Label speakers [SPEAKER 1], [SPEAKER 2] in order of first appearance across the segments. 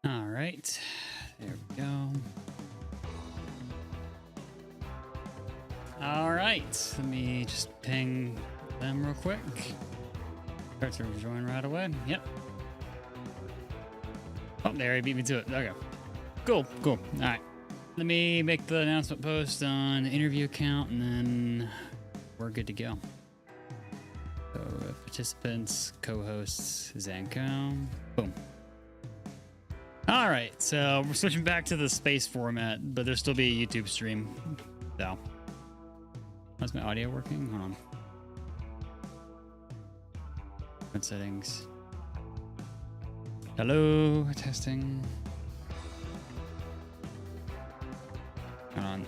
[SPEAKER 1] All right, there we go. All right, let me just ping them real quick. Start to join right away. Yep. Oh, there he beat me to it. Okay. Cool. All right. Let me make the announcement post on the interview account, and then we're good to go. So, participants, co-hosts, Zankow. Boom. All right, so we're switching back to the space format, but there'll still be a YouTube stream. So, how's my audio working? Hold on. What settings? Hello, testing. Hold on.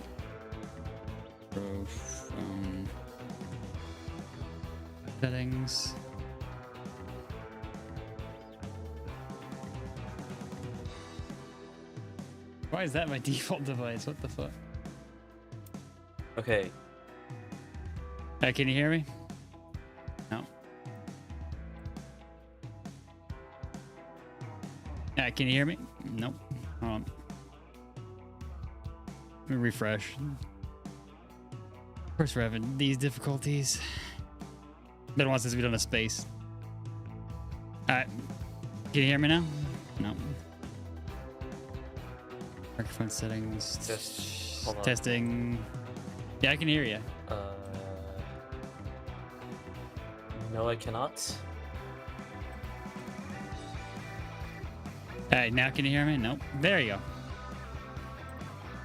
[SPEAKER 1] Phone settings. Why is that my default device? What the fuck?
[SPEAKER 2] Okay.
[SPEAKER 1] Can you hear me? No. Can you hear me? Nope. Hold on. Let me refresh. Of course we're having these difficulties. Been a while since we've done a space. Alright. Can you hear me now? No. Microphone settings.
[SPEAKER 2] Hold on.
[SPEAKER 1] Testing. Yeah, I can hear you.
[SPEAKER 2] No, I cannot.
[SPEAKER 1] Alright, now can you hear me? Nope. There you go.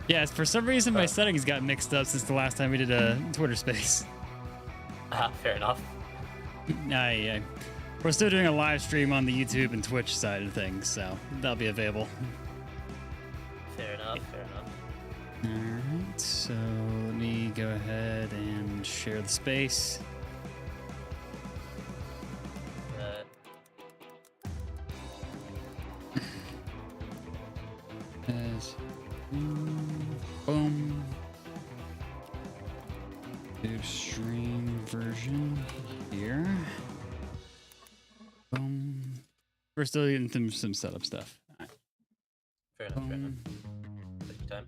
[SPEAKER 1] Yes, for some reason my settings got mixed up since the last time we did a Twitter space.
[SPEAKER 2] Fair enough.
[SPEAKER 1] Aye. We're still doing a live stream on the YouTube and Twitch side of things, so that'll be available.
[SPEAKER 2] Fair enough.
[SPEAKER 1] Alright, so let me go ahead and share the space. Boom. Do stream version here. Boom. We're still getting some setup stuff. All right.
[SPEAKER 2] Fair enough. Take your time.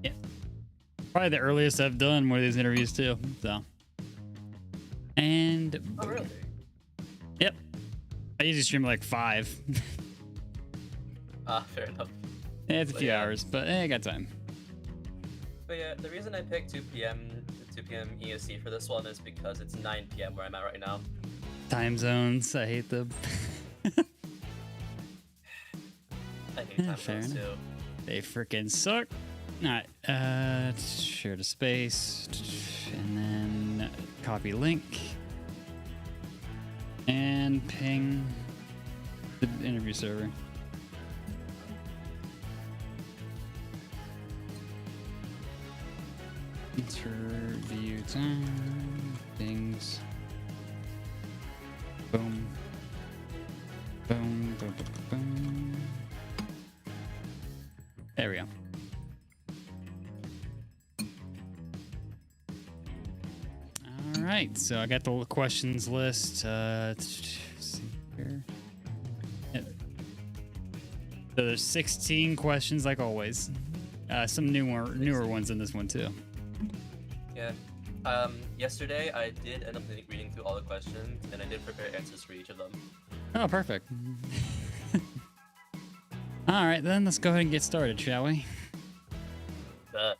[SPEAKER 1] Yeah. Probably the earliest I've done one of these interviews too. So. And.
[SPEAKER 2] Oh, really?
[SPEAKER 1] Yep. I usually stream like 5.
[SPEAKER 2] Fair enough.
[SPEAKER 1] Yeah, it's a few hours, but I got time.
[SPEAKER 2] But yeah, the reason I picked 2 p.m. EST for this one is because it's 9 p.m. where I'm at right now.
[SPEAKER 1] Time zones, I hate them.
[SPEAKER 2] I hate time zones too.
[SPEAKER 1] They freaking suck. Alright, share to space, and then copy link, and ping the interview server. Interview time, things. Boom. Boom, boom, boom, boom. There we go. All right, so I got the questions list. Let's see here. Yeah. So there's 16 questions, like always. Some newer ones in this one too.
[SPEAKER 2] Yeah. Yesterday I did end up reading through all the questions, and I did prepare answers for each of them.
[SPEAKER 1] Oh, perfect. All right, then let's go ahead and get started, shall we?
[SPEAKER 2] But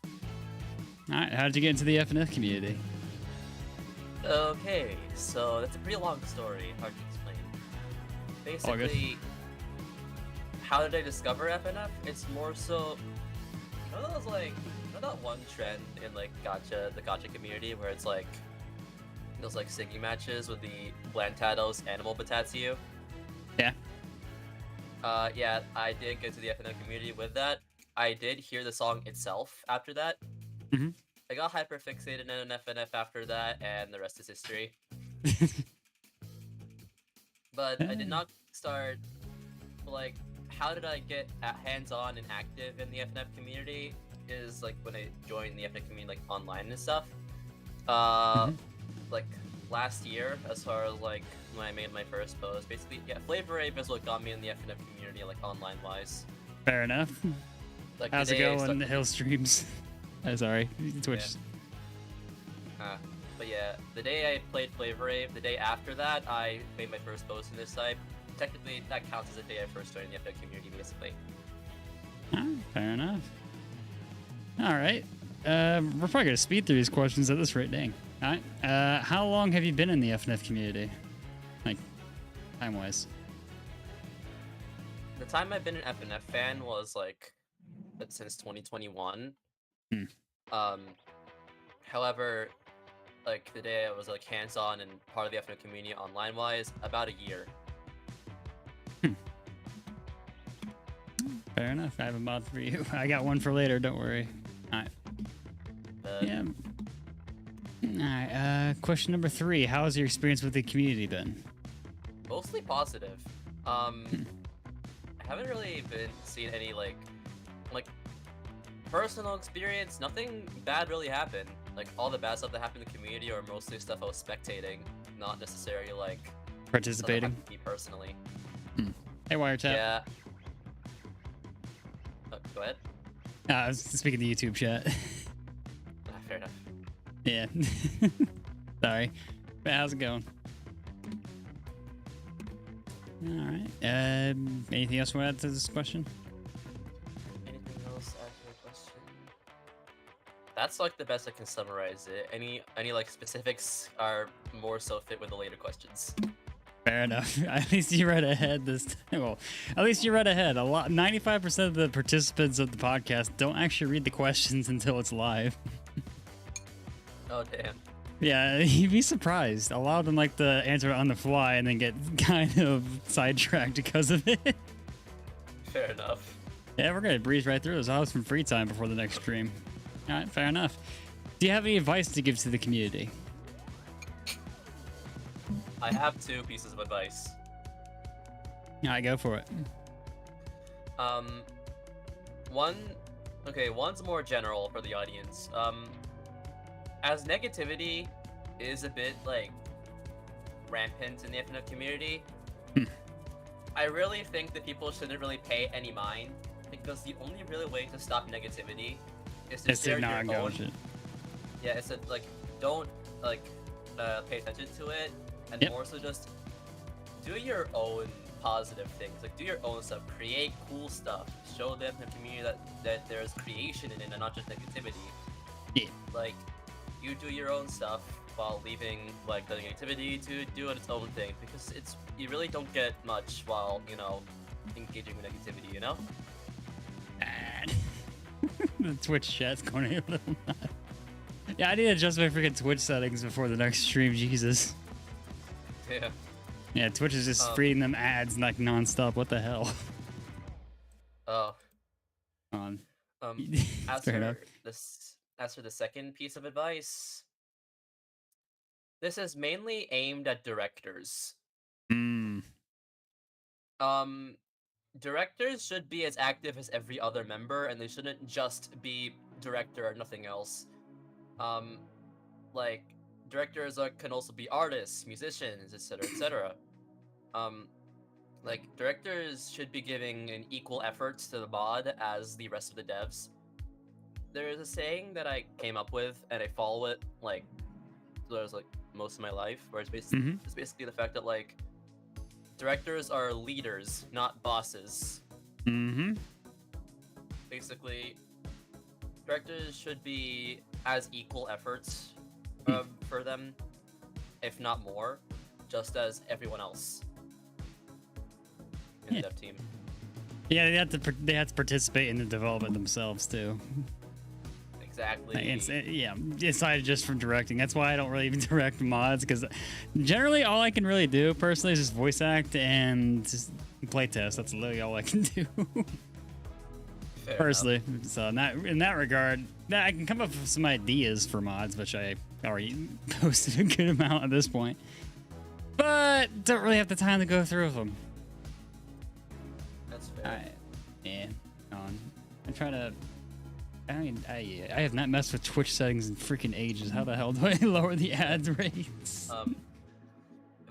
[SPEAKER 1] All right, how did you get into the FNF community?
[SPEAKER 2] okay, so that's a pretty long story, hard to explain. Basically, how did I discover FNF? It's more so, you know those like, you know that one trend in like the gacha community where it's like those like singing matches with the Blantados Animal Batatsu?
[SPEAKER 1] Yeah.
[SPEAKER 2] Yeah, I did get to the FNF community with that. I did hear the song itself after that.
[SPEAKER 1] Mm-hmm.
[SPEAKER 2] I got hyper fixated in an FNF after that, and the rest is history. But I did not start, like, how did I get hands-on and active in the FNF community is, like, when I joined the FNF community, like, online and stuff. Like, last year, as far as, like, when I made my first post, basically, yeah, Flavor Ape is what got me in the FNF community, like, online-wise.
[SPEAKER 1] Fair enough.
[SPEAKER 2] Like,
[SPEAKER 1] How's it go on the Hill streams? Oh, sorry, Twitch.
[SPEAKER 2] Yeah. But yeah, the day I played Flavor Rave, the day after that, I made my first post in this site. Technically, that counts as the day I first joined the FNF community, basically.
[SPEAKER 1] Oh, fair enough. All right. We're probably gonna speed through these questions at this rate. Dang. All right. How long have you been in the FNF community? Like, time-wise.
[SPEAKER 2] The time I've been an FNF fan was like since 2021. However, like the day I was like hands-on and part of the FNF community online-wise, about a year.
[SPEAKER 1] Fair enough. I have a mod for you. I got one for later. Don't worry. All right. Yeah. All right. Question number 3. How has your experience with the community been?
[SPEAKER 2] Mostly positive. I haven't really been seeing any like personal experience. Nothing bad really happened. Like all the bad stuff that happened in the community are mostly stuff I was spectating, not necessarily like
[SPEAKER 1] participating.
[SPEAKER 2] Me personally.
[SPEAKER 1] Hey, Wiretap.
[SPEAKER 2] Yeah. Go ahead.
[SPEAKER 1] I was speaking to YouTube chat.
[SPEAKER 2] Fair enough.
[SPEAKER 1] Yeah. Sorry. But how's it going? All right. Anything else you want to add to this question?
[SPEAKER 2] Anything else after the question? That's like the best I can summarize it. Any like specifics are more so fit with the later questions.
[SPEAKER 1] Fair enough. At least you read ahead this time. Well, at least you read ahead. 95% of the participants of the podcast don't actually read the questions until it's live.
[SPEAKER 2] Oh damn.
[SPEAKER 1] Yeah, you'd be surprised. A lot of them like to answer on the fly and then get kind of sidetracked because of it.
[SPEAKER 2] Fair enough.
[SPEAKER 1] Yeah, we're gonna breeze right through this. I'll have some free time before the next stream. All right, fair enough. Do you have any advice to give to the community?
[SPEAKER 2] I have 2 pieces of advice.
[SPEAKER 1] All right, go for it.
[SPEAKER 2] One's more general for the audience. As negativity is a bit like rampant in the FNF community, I really think that people shouldn't really pay any mind, because the only really way to stop negativity is to share your own. Yeah, it's to like don't like pay attention to it, and more so just do your own positive things. Like do your own stuff, create cool stuff, show them the community that there's creation in it and not just negativity.
[SPEAKER 1] Yeah.
[SPEAKER 2] Like you do your own stuff while leaving like the negativity to do its own thing, because you really don't get much while engaging with negativity, you know.
[SPEAKER 1] The Twitch chat's going a little nuts. Yeah, I need to adjust my freaking Twitch settings before the next stream. Jesus.
[SPEAKER 2] Yeah.
[SPEAKER 1] Yeah, Twitch is just feeding them ads like nonstop. What the hell?
[SPEAKER 2] Oh. As for the second piece of advice, this is mainly aimed at directors. Directors should be as active as every other member, and they shouldn't just be director or nothing else. Like directors can also be artists, musicians, etc., etc. Like directors should be giving an equal effort to the mod as the rest of the devs. There is a saying that I came up with, and I follow it like most of my life, where it's basically the fact that like directors are leaders, not bosses. Basically, directors should be as equal efforts for them, if not more, just as everyone else in the dev team.
[SPEAKER 1] Yeah, they have to participate in the development themselves too.
[SPEAKER 2] Exactly.
[SPEAKER 1] Aside just from directing. That's why I don't really even direct mods, because generally all I can really do personally is just voice act and just play test. That's literally all I can do.
[SPEAKER 2] Fair
[SPEAKER 1] personally.
[SPEAKER 2] enough.
[SPEAKER 1] So in that regard, I can come up with some ideas for mods, which I already posted a good amount at this point, but don't really have the time to go through them.
[SPEAKER 2] That's fair.
[SPEAKER 1] I'm trying to. I have not messed with Twitch settings in freaking ages. How the hell do I lower the ads rates?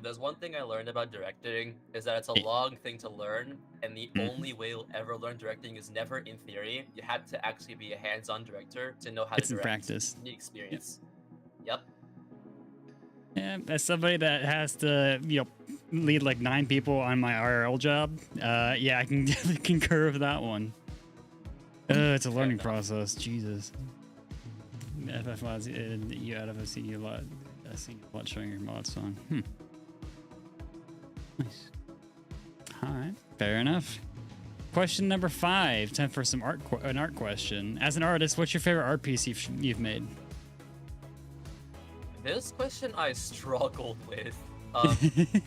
[SPEAKER 2] there's one thing I learned about directing is that it's a long thing to learn, and the only way you'll ever learn directing is never in theory. You have to actually be a hands-on director to know how to direct.
[SPEAKER 1] It's in practice.
[SPEAKER 2] You need experience. Yep.
[SPEAKER 1] Yeah, as somebody that has to, lead like 9 people on my IRL job, yeah, I can definitely concur with that one. It's a learning process. Jesus. FF mods, you out of a senior lot. A senior lot showing your mods on. Nice. All right, fair enough. Question number 5. Time for some an art question. As an artist, what's your favorite art piece you've made?
[SPEAKER 2] This question I struggled with.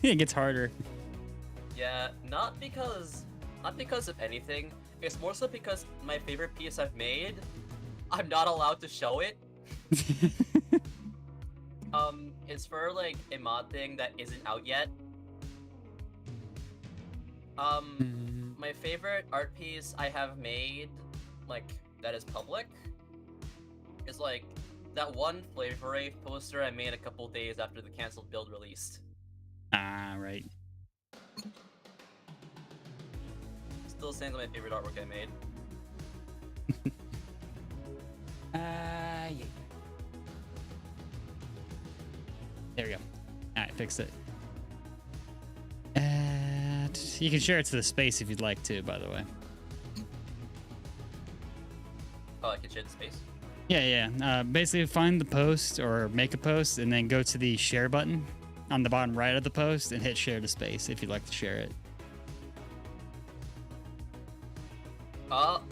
[SPEAKER 1] It gets harder.
[SPEAKER 2] Yeah, not because of anything. It's more so because my favorite piece I've made, I'm not allowed to show it. It's for like a mod thing that isn't out yet. My favorite art piece I have made, like, that is public, is like that one Flavor Rave poster I made a couple days after the canceled build released.
[SPEAKER 1] Ah, right.
[SPEAKER 2] Still stands on my favorite artwork I made.
[SPEAKER 1] Yeah. There we go. Alright, fixed it. You can share it to the space if you'd like to, by the way.
[SPEAKER 2] Oh, I can share the space?
[SPEAKER 1] Yeah. Basically, find the post or make a post, and then go to the share button on the bottom right of the post and hit share to space if you'd like to share it.
[SPEAKER 2] Oh,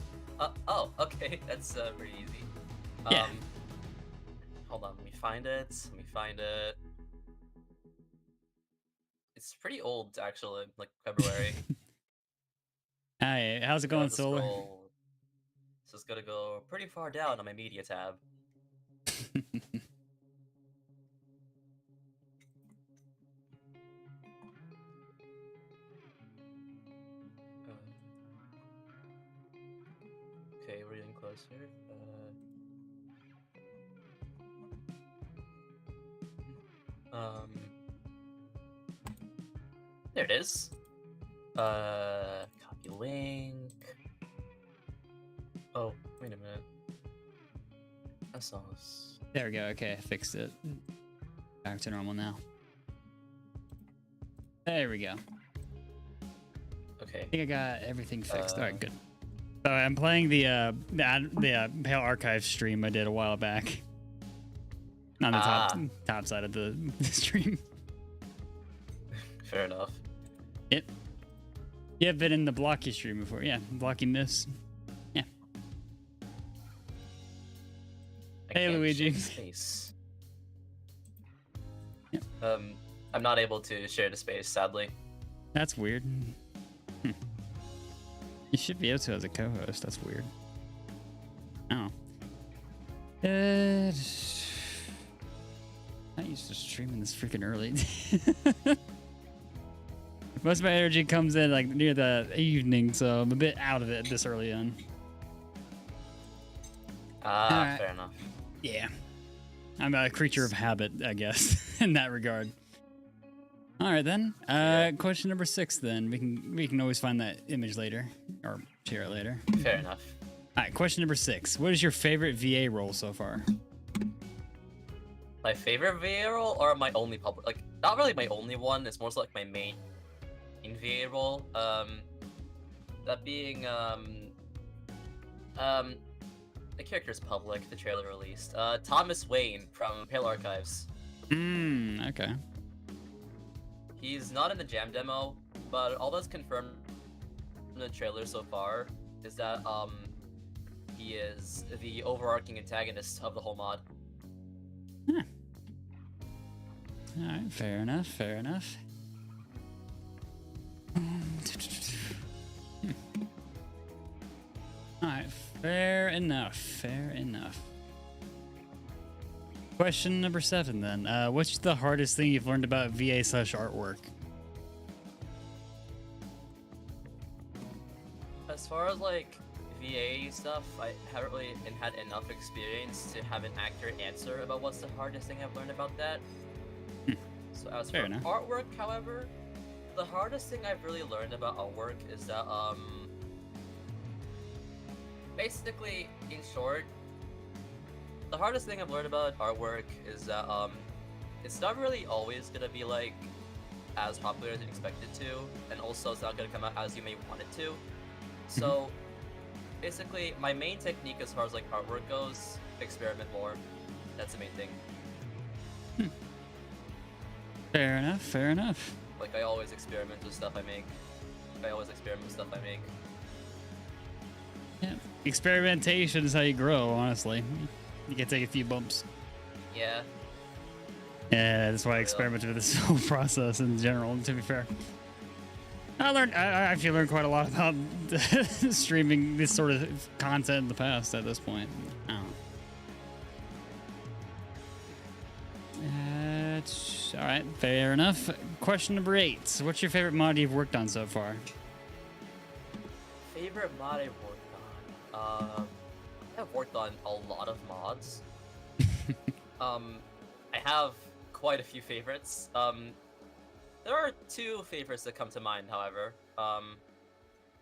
[SPEAKER 2] okay. That's pretty easy.
[SPEAKER 1] Yeah.
[SPEAKER 2] Hold on, let me find it. It's pretty old, actually, like February.
[SPEAKER 1] Hi, how's it going, Solar?
[SPEAKER 2] So it's gonna go pretty far down on my media tab. Okay, we're getting closer. There it is. Copy link. Oh, wait a minute. I saw this.
[SPEAKER 1] There we go. Okay, I fixed it. Back to normal now. There we go.
[SPEAKER 2] Okay.
[SPEAKER 1] I think I got everything fixed. All right, good. So I'm playing the Pale Archive stream I did a while back. On the top side of the stream.
[SPEAKER 2] Fair enough.
[SPEAKER 1] Yep. Yeah, I've been in the Blocky stream before. Yeah, Blocky Miss. Yeah. Hey, Luigi.
[SPEAKER 2] Space.
[SPEAKER 1] Yep.
[SPEAKER 2] I'm not able to share the space, sadly.
[SPEAKER 1] That's weird. You should be able to as a co-host. That's weird. Oh. I used to streaming this freaking early. Most of my energy comes in like near the evening, so I'm a bit out of it this early on.
[SPEAKER 2] Right. Fair enough.
[SPEAKER 1] Yeah. I'm a creature of habit, I guess, in that regard. All right, then. Question number 6, then. We can always find that image later, or share it later.
[SPEAKER 2] Fair enough.
[SPEAKER 1] All right, question number 6. What is your favorite VA role so far?
[SPEAKER 2] My favorite VA role, or my only public? Like, not really my only one. It's more so like my main VA role. That being the character's public. The trailer released. Thomas Wayne from Pale Archives.
[SPEAKER 1] Okay.
[SPEAKER 2] He's not in the jam demo, but all that's confirmed in the trailer so far is that he is the overarching antagonist of the whole mod.
[SPEAKER 1] Huh. All right, fair enough. Fair enough. All right, fair enough. Fair enough. Question number 7, then. What's the hardest thing you've learned about VA/artwork?
[SPEAKER 2] As far as like VA stuff, I haven't really had enough experience to have an accurate answer about what's the hardest thing I've learned about that. So So as
[SPEAKER 1] Fair
[SPEAKER 2] for
[SPEAKER 1] enough.
[SPEAKER 2] artwork, however, the hardest thing I've really learned about artwork is that basically, in short, the hardest thing I've learned about artwork is that it's not really always gonna be like as popular as you expect it to, and also it's not gonna come out as you may want it to. So basically, my main technique as far as like artwork goes, experiment more. That's the main thing.
[SPEAKER 1] Fair enough. Fair enough.
[SPEAKER 2] Like I always experiment with stuff I make.
[SPEAKER 1] Yeah. Experimentation is how you grow, honestly. You can take a few bumps.
[SPEAKER 2] Yeah.
[SPEAKER 1] Yeah, that's why I experimented with this whole process in general, to be fair. I actually learned quite a lot about streaming this sort of content in the past at this point. I don't know. All right, fair enough. Question number 8. What's your favorite mod you've worked on so far?
[SPEAKER 2] Favorite mod I've worked on? I've worked on a lot of mods. I have quite a few favorites. There are 2 favorites that come to mind, however.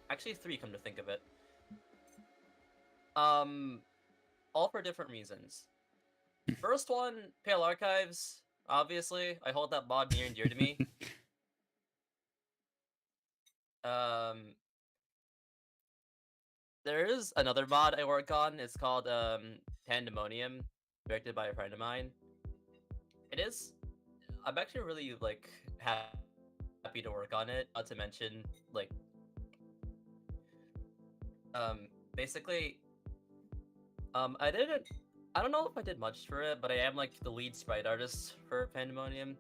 [SPEAKER 2] Actually 3 come to think of it. All for different reasons. First one, Pale Archives. Obviously, I hold that mod near and dear to me. There is another mod I work on. It's called Pandemonium, directed by a friend of mine. I'm actually really like happy to work on it. Not to mention, like, basically, I don't know if I did much for it, but I am like the lead sprite artist for Pandemonium.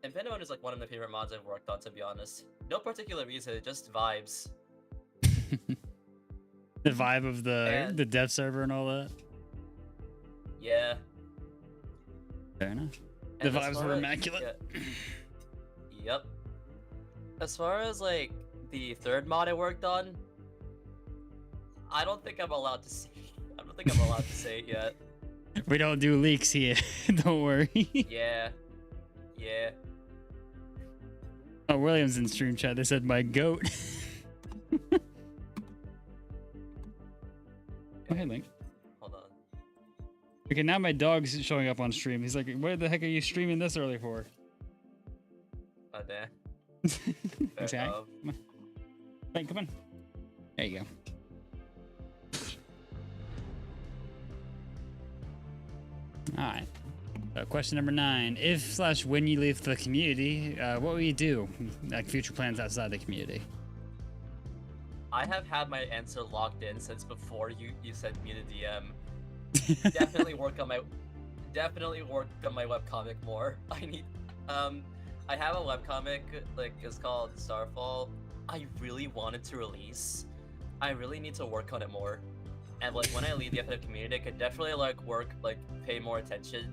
[SPEAKER 2] And Pandemonium is like one of my favorite mods I've worked on, to be honest. No particular reason, just vibes.
[SPEAKER 1] The vibe of the dev server and all that.
[SPEAKER 2] Yeah.
[SPEAKER 1] Fair enough. The vibes were immaculate.
[SPEAKER 2] Yeah. Yep. As far as like the third mod I worked on, I don't think I'm allowed to say. I don't think I'm allowed to say it yet.
[SPEAKER 1] We don't do leaks here. Don't worry.
[SPEAKER 2] Yeah. Yeah.
[SPEAKER 1] Oh, Williams in stream chat. They said my goat. Oh, hey, Link.
[SPEAKER 2] Hold on.
[SPEAKER 1] Okay, now my dog's showing up on stream. He's like, "What the heck are you streaming this early for?"
[SPEAKER 2] Oh, damn.
[SPEAKER 1] Okay. Come on. Link, come on. There you go. All right. Question number 9. If/when you leave the community, what will you do? Like future plans outside the community?
[SPEAKER 2] I have had my answer locked in since before you sent me the DM. Definitely work on my webcomic more. I have a webcomic, like, it's called Starfall. I really wanted to release. I really need to work on it more. And like when I leave the FNF community, I could definitely like pay more attention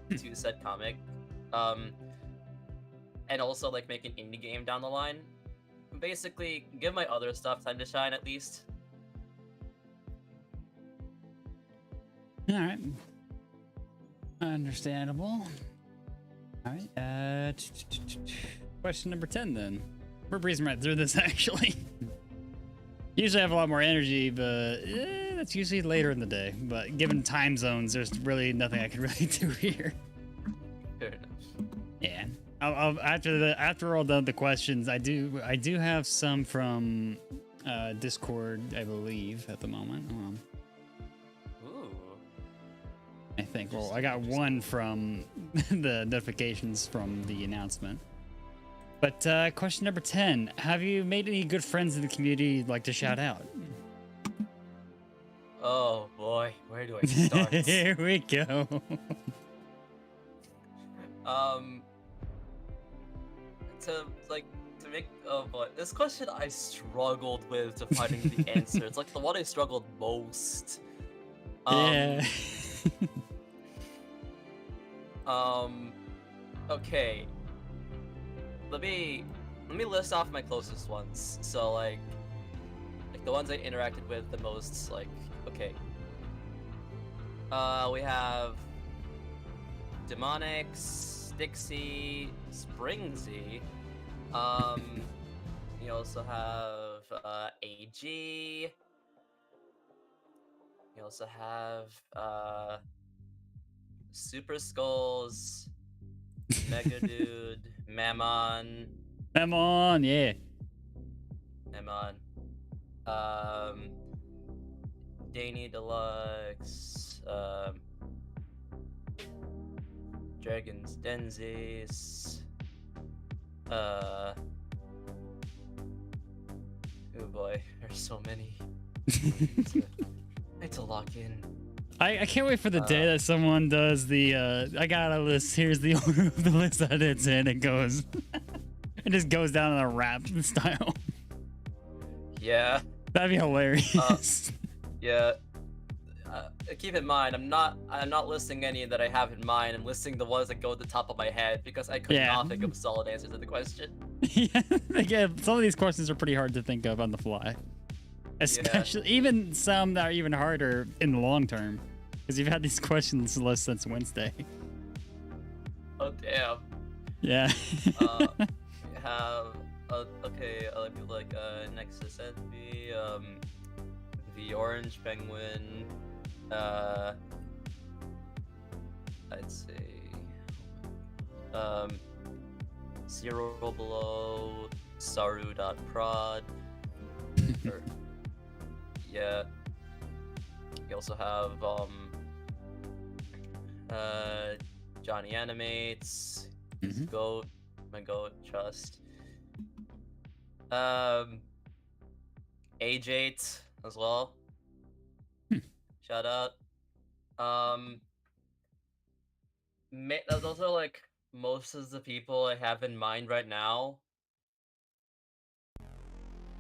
[SPEAKER 2] to said comic. And also like make an indie game down the line. Basically, give my other stuff time to shine at least.
[SPEAKER 1] All right. Understandable. All right. Question number 10 then. We're breezing right through this actually. Usually I have a lot more energy, but that's usually later in the day. But given time zones, there's really nothing I can really do here.
[SPEAKER 2] Fair enough.
[SPEAKER 1] Yeah. After all the questions, I do have some from Discord, I believe, at the moment.
[SPEAKER 2] Ooh.
[SPEAKER 1] I think. Well, I got one from the notifications from the announcement. But question number 10: have you made any good friends in the community you'd like to shout out?
[SPEAKER 2] Oh boy, where do I start?
[SPEAKER 1] Here we go.
[SPEAKER 2] To make this question I struggled with to finding the answer. It's like the one I struggled most.
[SPEAKER 1] Yeah.
[SPEAKER 2] Okay. Let me list off my closest ones. So like the ones I interacted with the most. Like, okay. We have Demonix, Stixy, Springsy. You also have AG. You also have Super Skulls, Mega Dude, Mammon.
[SPEAKER 1] Mammon, yeah.
[SPEAKER 2] Mammon. Danny Deluxe. Dragons Denzis. Oh boy, there's so many. I need to lock in.
[SPEAKER 1] I can't wait for the day that someone does the I got a list, here's the order of the list that it's in. It goes it just goes down in a rap style.
[SPEAKER 2] Yeah.
[SPEAKER 1] That'd be hilarious.
[SPEAKER 2] Yeah. Keep in mind, I'm not listing any that I have in mind. I'm listing the ones that go at the top of my head because I could not think of a solid answer to the question.
[SPEAKER 1] Yeah, again, some of these questions are pretty hard to think of on the fly. Especially even some that are even harder in the long term. Because you've had these questions list since Wednesday.
[SPEAKER 2] Oh damn.
[SPEAKER 1] Yeah.
[SPEAKER 2] We have okay, like Nexus Envy, the Orange Penguin, I'd say Zero Below, Saru.prod. Yeah. You also have Johnny Animates, Goat, my Goat, Trust. Age8 as well. Shout out. Those are like most of the people I have in mind right now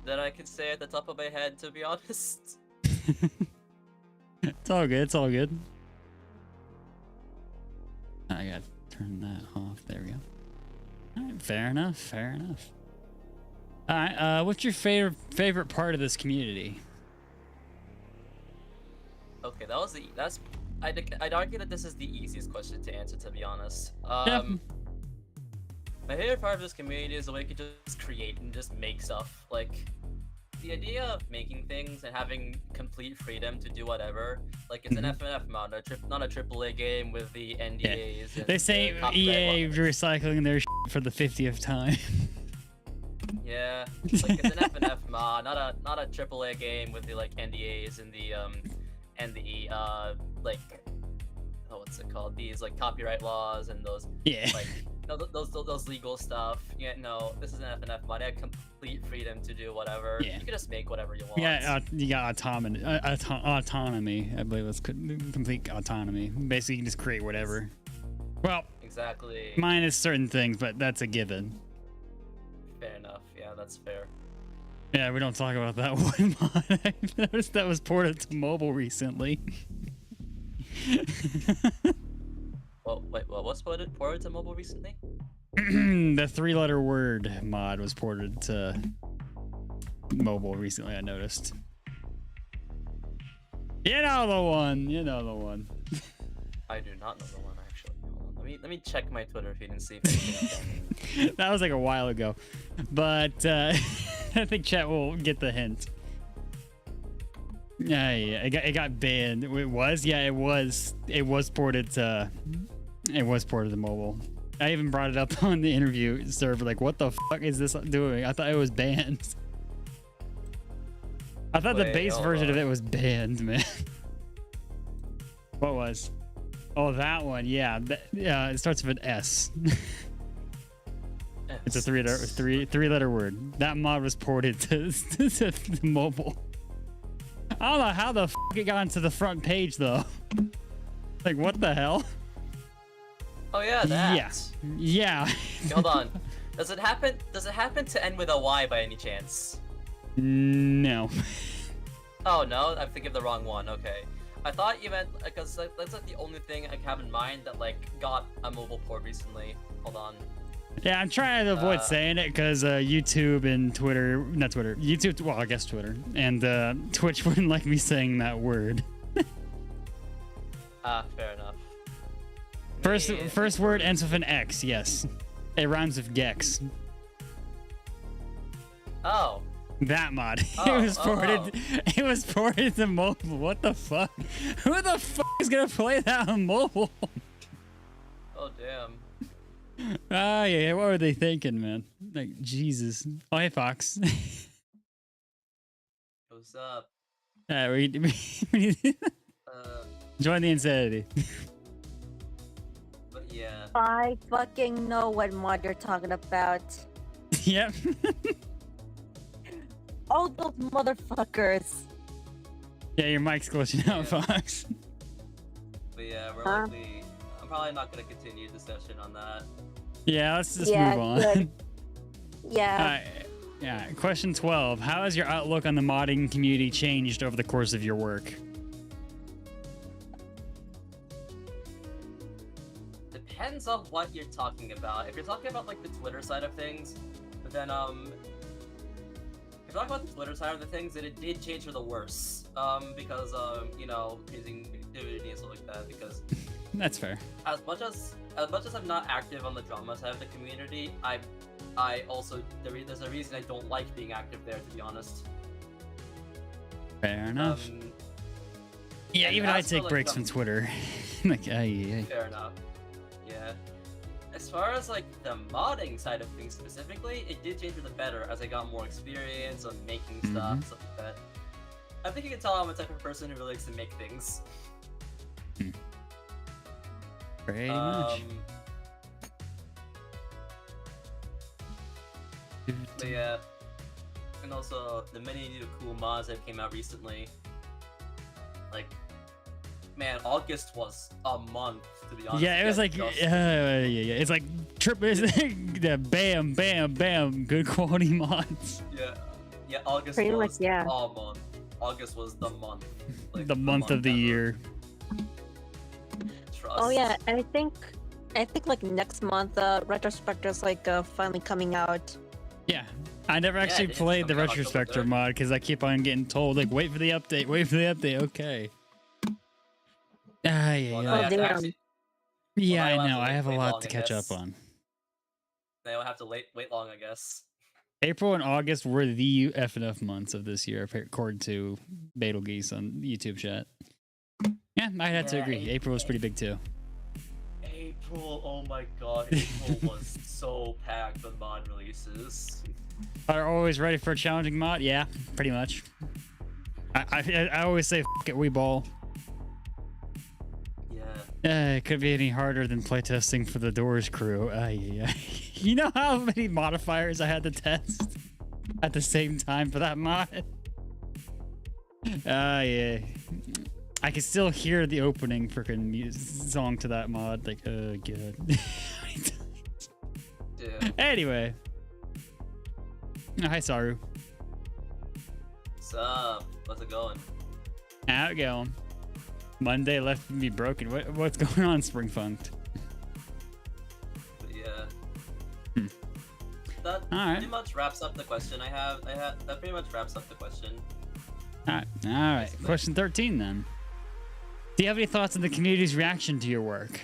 [SPEAKER 2] that I could say at the top of my head, to be honest.
[SPEAKER 1] It's all good. It's all good. I gotta turn that off. There we go. All right, fair enough. Fair enough. All right. What's your favorite part of this community?
[SPEAKER 2] Okay, I'd argue that this is the easiest question to answer, to be honest.
[SPEAKER 1] Yeah.
[SPEAKER 2] My favorite part of this community is the way you can just create and just make stuff. Like, the idea of making things and having complete freedom to do whatever. Like, it's an FNF mod, not a AAA game with the NDAs. And
[SPEAKER 1] they say EA recycling their shit for the 50th time.
[SPEAKER 2] Yeah, like it's an FNF mod, not a AAA game with the like NDAs and the like, oh, what's it called? These like copyright laws and those like those legal stuff. Yeah, no, this is an FNF mod. I have complete freedom to do whatever. Yeah. You can just make whatever you want.
[SPEAKER 1] Yeah, you got autonomy. I believe it's complete autonomy. Basically, you can just create whatever. Well,
[SPEAKER 2] exactly.
[SPEAKER 1] Minus certain things, but that's a given.
[SPEAKER 2] Fair enough. Yeah, that's fair.
[SPEAKER 1] Yeah, we don't talk about that one mod. I noticed that was ported to mobile recently.
[SPEAKER 2] Well, wait, what's ported to mobile recently?
[SPEAKER 1] The 3-letter word mod was ported to mobile recently, I noticed. You know the one. You know the one.
[SPEAKER 2] I do not know the one, actually. Hold on. Let me check my Twitter feed and see if anything.
[SPEAKER 1] That was like a while ago, but I think chat will get the hint. Yeah, it got banned. It was, yeah, it was ported to mobile. I even brought it up on the interview server, like, what the fuck is this doing? I thought it was banned. I thought the base version of it was banned, man. What was? Oh, that one, yeah. Yeah, it starts with an S. It's a three-letter word. That mod was ported to mobile. I don't know how the fuck it got into the front page though. Like, what the hell?
[SPEAKER 2] Oh yeah, that.
[SPEAKER 1] Yeah.
[SPEAKER 2] Hold on. Does it happen to end with a Y by any chance?
[SPEAKER 1] No.
[SPEAKER 2] Oh no, I'm thinking of the wrong one. Okay. I thought you meant, because that's like the only thing I have in mind that like got a mobile port recently. Hold on.
[SPEAKER 1] Yeah, I'm trying to avoid saying it because YouTube and Twitter, not Twitter, YouTube, well, I guess Twitter, and Twitch wouldn't like me saying that word.
[SPEAKER 2] Fair enough.
[SPEAKER 1] First word ends with an X. Yes, it rhymes with Gex.
[SPEAKER 2] Oh.
[SPEAKER 1] That mod.
[SPEAKER 2] Oh,
[SPEAKER 1] it was ported. It was ported to mobile. What the fuck? Who the fuck is gonna play that on mobile?
[SPEAKER 2] Oh damn.
[SPEAKER 1] Yeah. What were they thinking, man? Like Jesus. Oh hey, Fox.
[SPEAKER 2] What's up?
[SPEAKER 1] We join the insanity.
[SPEAKER 2] But yeah.
[SPEAKER 3] I fucking know what mod you're talking about.
[SPEAKER 1] Yep.
[SPEAKER 3] All those motherfuckers.
[SPEAKER 1] Yeah, your mic's glitching out, Fox.
[SPEAKER 2] But yeah, I'm probably not gonna continue the session on that.
[SPEAKER 1] Yeah, let's just move on.
[SPEAKER 3] Good. Yeah.
[SPEAKER 1] Yeah. Question 12. How has your outlook on the modding community changed over the course of your work?
[SPEAKER 2] Depends on what you're talking about. If you're talking about like the Twitter side of things, then if you're talking about the Twitter side of the things, then it did change for the worse. Because you know, using negativity and stuff like that. Because
[SPEAKER 1] that's fair.
[SPEAKER 2] As much as I'm not active on the drama side of the community, I also there's a reason I don't like being active there, to be honest.
[SPEAKER 1] Fair enough. Yeah, even I take breaks from Twitter. Like,
[SPEAKER 2] fair enough. Yeah. As far as like the modding side of things specifically, it did change for the better as I got more experience on making stuff like that. I think you can tell I'm a type of person who really likes to make things.
[SPEAKER 1] Pretty much.
[SPEAKER 2] But yeah, and also the many new cool mods that came out recently. Like, man, August was a month, to be honest.
[SPEAKER 1] Yeah, it was like, it's like bam, bam, bam, good quality mods.
[SPEAKER 2] Yeah, August
[SPEAKER 3] Pretty
[SPEAKER 2] was
[SPEAKER 3] much, yeah.
[SPEAKER 2] a month. August was the month. Like,
[SPEAKER 1] the month of the year.
[SPEAKER 2] Trust.
[SPEAKER 3] Oh yeah, and I think like next month, Retrospector's like finally coming out.
[SPEAKER 1] Yeah, I never actually played the Retrospector mod because I keep on getting told like, wait for the update, wait for the update. Okay. Yeah, I know. I have a lot to catch up on.
[SPEAKER 2] They will have to wait long, I guess.
[SPEAKER 1] April and August were the FNF months of this year, according to Betelgeuse on YouTube chat. Yeah, I'd have to agree. April was pretty big too.
[SPEAKER 2] April, oh my god, April was so packed with mod releases.
[SPEAKER 1] Are always ready for a challenging mod? Yeah, pretty much. I always say, F it, we ball.
[SPEAKER 2] Yeah.
[SPEAKER 1] It could be any harder than playtesting for the Doors crew. Yeah. You know how many modifiers I had to test at the same time for that mod? Yeah. I can still hear the opening freaking song to that mod. Like, oh, god.
[SPEAKER 2] Yeah.
[SPEAKER 1] Anyway. Oh, hi, Saru.
[SPEAKER 2] What's up? How's it going?
[SPEAKER 1] How it going? Monday left me broken. What's going on, Spring Funked?
[SPEAKER 2] But yeah. That pretty much wraps up the question I have. That pretty much wraps up the question.
[SPEAKER 1] All right. Question 13 then. Do you have any thoughts on the community's reaction to your work?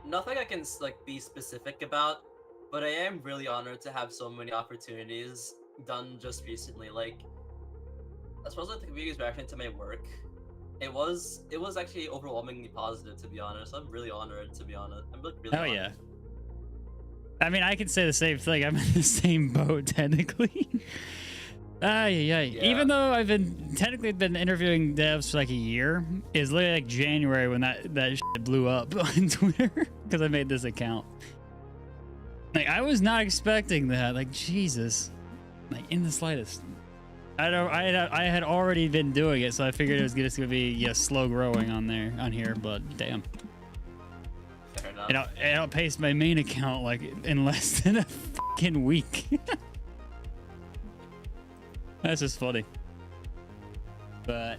[SPEAKER 2] Nothing I can like be specific about, but I am really honored to have so many opportunities done just recently. Like, as far as like, the community's reaction to my work, it was actually overwhelmingly positive, to be honest. I'm really honored, to be honest. I'm like really honored.
[SPEAKER 1] Yeah. I mean, I can say the same thing. I'm in the same boat technically. Yeah. Even though I've technically been interviewing devs for like a year, it's literally like January when that shit blew up on Twitter because I made this account. Like, I was not expecting that. Like, Jesus, like in the slightest. I had already been doing it, so I figured it was just gonna be slow growing on here. But damn,
[SPEAKER 2] fair enough.
[SPEAKER 1] It outpaced my main account like in less than a fucking week. That's just funny. But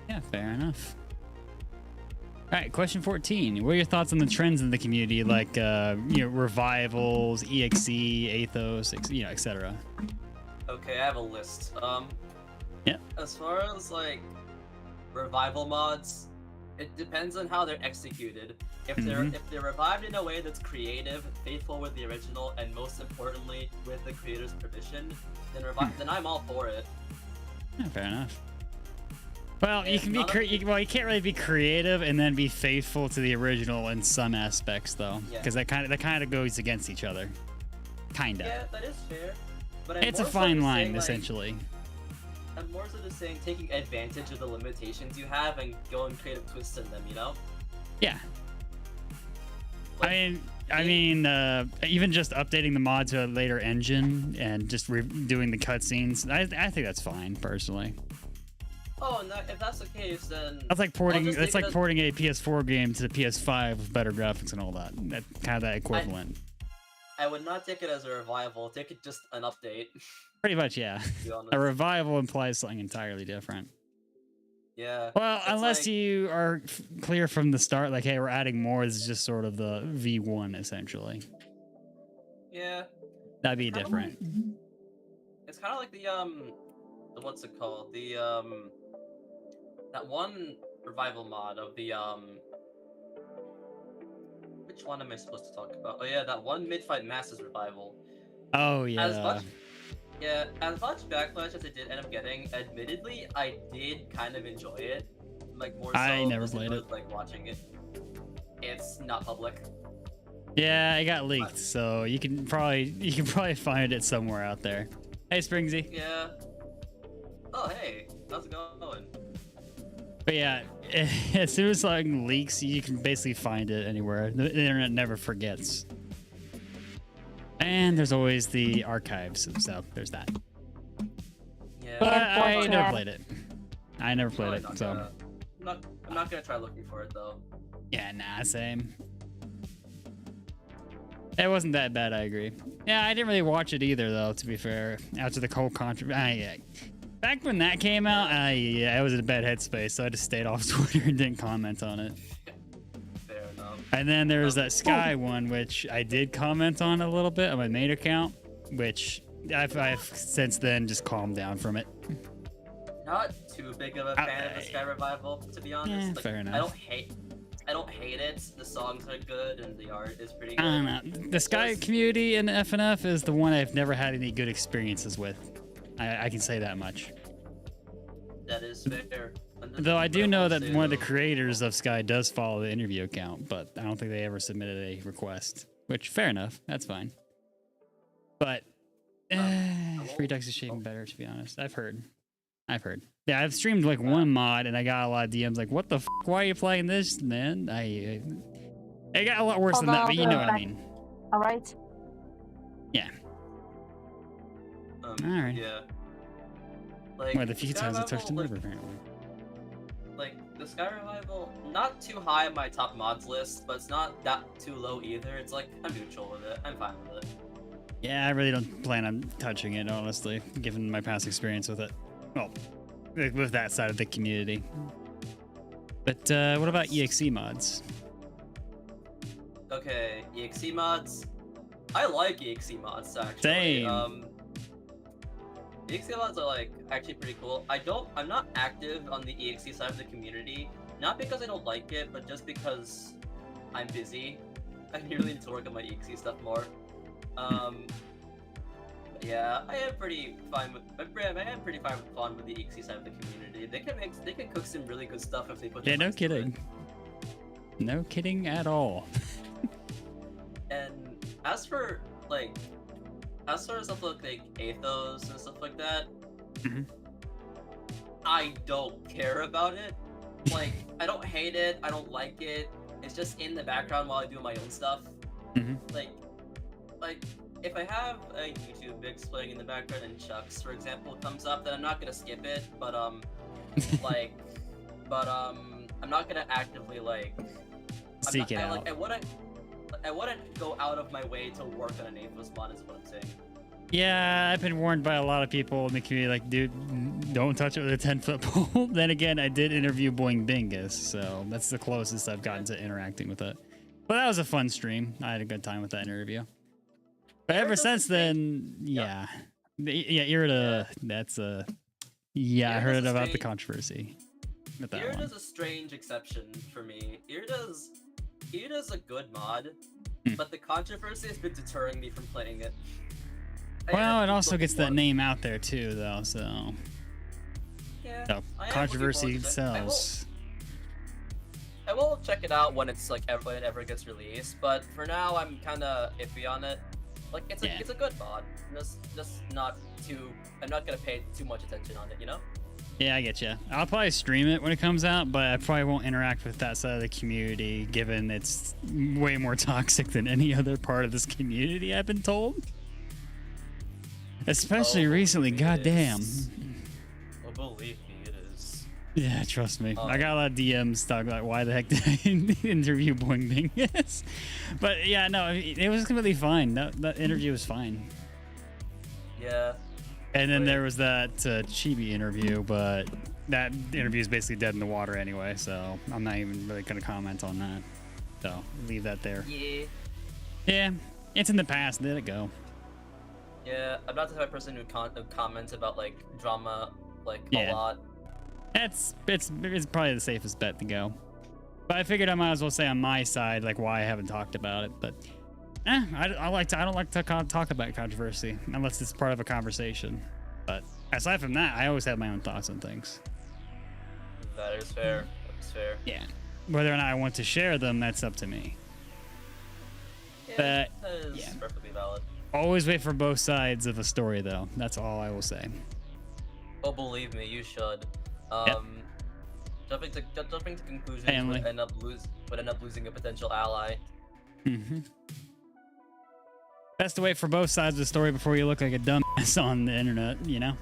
[SPEAKER 1] yeah, fair enough. All right, question 14. What are your thoughts on the trends in the community, like revivals, EXE, Athos, etc.?
[SPEAKER 2] Okay, I have a list.
[SPEAKER 1] Yeah.
[SPEAKER 2] As far as like revival mods, it depends on how they're executed. If they're revived in a way that's creative, faithful with the original, and most importantly with the creator's permission, then I'm all for it.
[SPEAKER 1] Yeah, fair enough. Well, you can be you can't really be creative and then be faithful to the original in some aspects, though, because that kind of goes against each other. Kinda.
[SPEAKER 2] Yeah, that is fair. But
[SPEAKER 1] it's a fine line, essentially.
[SPEAKER 2] I'm more so just saying taking advantage of the limitations you have and going creative twists in them, you know?
[SPEAKER 1] Yeah.
[SPEAKER 2] Like,
[SPEAKER 1] I mean, even just updating the mod to a later engine and just doing the cutscenes, I think that's fine, personally.
[SPEAKER 2] Oh, and if that's the case, then
[SPEAKER 1] that's like porting. It's like porting a PS4 game to the PS5 with better graphics and all that. That kind of that equivalent.
[SPEAKER 2] I would not take it as a revival. Take it just an update.
[SPEAKER 1] Pretty much, yeah. A revival implies something entirely different.
[SPEAKER 2] Yeah.
[SPEAKER 1] Well, unless you are clear from the start, like, hey, we're adding more. This is just sort of the V1, essentially.
[SPEAKER 2] Yeah.
[SPEAKER 1] That'd be different.
[SPEAKER 2] It's kind of like the what's it called? The that one revival mod of the which one am I supposed to talk about? Oh yeah, that one mid-fight masses revival.
[SPEAKER 1] Oh yeah.
[SPEAKER 2] As much backlash as I did end up getting, admittedly, I did kind of enjoy it. Like more so
[SPEAKER 1] I never played it.
[SPEAKER 2] Like watching it. It's not public.
[SPEAKER 1] Yeah, it got leaked, so you can probably find it somewhere out there. Hey, Springsy.
[SPEAKER 2] Yeah. Oh hey, how's it going?
[SPEAKER 1] But yeah, as soon as something leaks, you can basically find it anywhere. The internet never forgets. And there's always the archives, so there's that.
[SPEAKER 2] Yeah.
[SPEAKER 1] But I never played it. I never played it, so.
[SPEAKER 2] I'm not gonna try looking for it though.
[SPEAKER 1] Yeah, nah, same. It wasn't that bad, I agree. Yeah, I didn't really watch it either, though, to be fair. After the whole controversy. Back when that came out, I was in a bad headspace, so I just stayed off Twitter and didn't comment on it.
[SPEAKER 2] Fair enough.
[SPEAKER 1] And then there was that Sky one, which I did comment on a little bit on my main account, which I've since then just calmed down from it.
[SPEAKER 2] Not too big of a fan of the Sky revival, to be honest.
[SPEAKER 1] Yeah, fair enough.
[SPEAKER 2] I don't hate it. The songs are good and the art is pretty good.
[SPEAKER 1] I don't know. The Sky community in FNF is the one I've never had any good experiences with. I can say that much.
[SPEAKER 2] That is fair.
[SPEAKER 1] Though I do know that one of the creators of Sky does follow the interview account, but I don't think they ever submitted a request. Which, fair enough. That's fine. But Free Ducks is shaping better, to be honest. I've heard. Yeah, I've streamed like one mod, and I got a lot of DMs like, "What the f? Why are you playing this, man?" It got a lot worse than that, but you know what I mean.
[SPEAKER 3] All right.
[SPEAKER 1] Yeah. All right.
[SPEAKER 2] Yeah. Like,
[SPEAKER 1] the few times I touched the river, apparently.
[SPEAKER 2] Like, the Sky Revival, not too high on my top mods list, but it's not that too low either. It's like, I'm neutral with it. I'm fine with it.
[SPEAKER 1] Yeah, I really don't plan on touching it, honestly, given my past experience with it. Well, with that side of the community. But what about EXE mods?
[SPEAKER 2] Okay, EXE mods. I like EXE mods, actually.
[SPEAKER 1] Same.
[SPEAKER 2] EXE mods are like actually pretty cool. I'm not active on the EXE side of the community, not because I don't like it, but just because I'm busy. I really need to work on my EXE stuff more. Yeah, I am pretty fine with fun with the EXE side of the community. They can cook some really good stuff if they put.
[SPEAKER 1] Yeah, no kidding. No kidding at all.
[SPEAKER 2] And as for stuff like Athos and stuff like that, I don't care about it. Like, I don't hate it, I don't like it. It's just in the background while I do my own stuff. Like if I have a YouTube mix playing in the background and Chucks, for example, comes up, then I'm not gonna skip it. But I'm not gonna actively
[SPEAKER 1] seek it out.
[SPEAKER 2] I wouldn't go out of my way to work on an Athos mod, is what I'm saying.
[SPEAKER 1] Yeah, I've been warned by a lot of people in the community, like, dude, don't touch it with a 10-foot pole. Then again, I did interview Boing Bingus, so that's the closest I've gotten to interacting with it. But that was a fun stream. I had a good time with that interview. But ever since then, yeah. Yeah, Irida, that's I heard about the controversy. with that one.
[SPEAKER 2] Irida's a strange exception for me. Irida's a good mod, but the controversy has been deterring me from playing it.
[SPEAKER 1] Well, it also gets that name out there too, though. So,
[SPEAKER 2] yeah,
[SPEAKER 1] so controversy sells.
[SPEAKER 2] I will check it out when it's like when it ever gets released. But for now, I'm kind of iffy on it. Like it's a good mod. Just not too. I'm not gonna pay too much attention on it, you know.
[SPEAKER 1] Yeah, I get you. I'll probably stream it when it comes out, but I probably won't interact with that side of the community, given it's way more toxic than any other part of this community, I've been told. Especially recently, goddamn.
[SPEAKER 2] Oh, believe me, it is.
[SPEAKER 1] Yeah, trust me. I got a lot of DMs talking about why the heck did I interview Boing Bing? Yes. But yeah, no, it was completely fine. That interview was fine.
[SPEAKER 2] Yeah.
[SPEAKER 1] And then there was that Chibi interview, but that interview is basically dead in the water anyway, so I'm not even really going to comment on that. So leave that there.
[SPEAKER 2] Yeah.
[SPEAKER 1] Yeah, it's in the past. Let it go.
[SPEAKER 2] Yeah, I'm not the type of person who comments about like drama like a lot.
[SPEAKER 1] It's probably the safest bet to go. But I figured I might as well say on my side like why I haven't talked about it, but. I don't like to talk about controversy unless it's part of a conversation. But aside from that, I always have my own thoughts on things.
[SPEAKER 2] That is fair. That's fair.
[SPEAKER 1] Yeah. Whether or not I want to share them, that's up to me.
[SPEAKER 2] Yeah,
[SPEAKER 1] but
[SPEAKER 2] that is perfectly valid.
[SPEAKER 1] Always wait for both sides of a story, though. That's all I will say.
[SPEAKER 2] Oh, believe me, you should. Jumping to conclusions would end up losing a potential ally.
[SPEAKER 1] Mm-hmm. Best to wait for both sides of the story before you look like a dumbass on the internet, you know?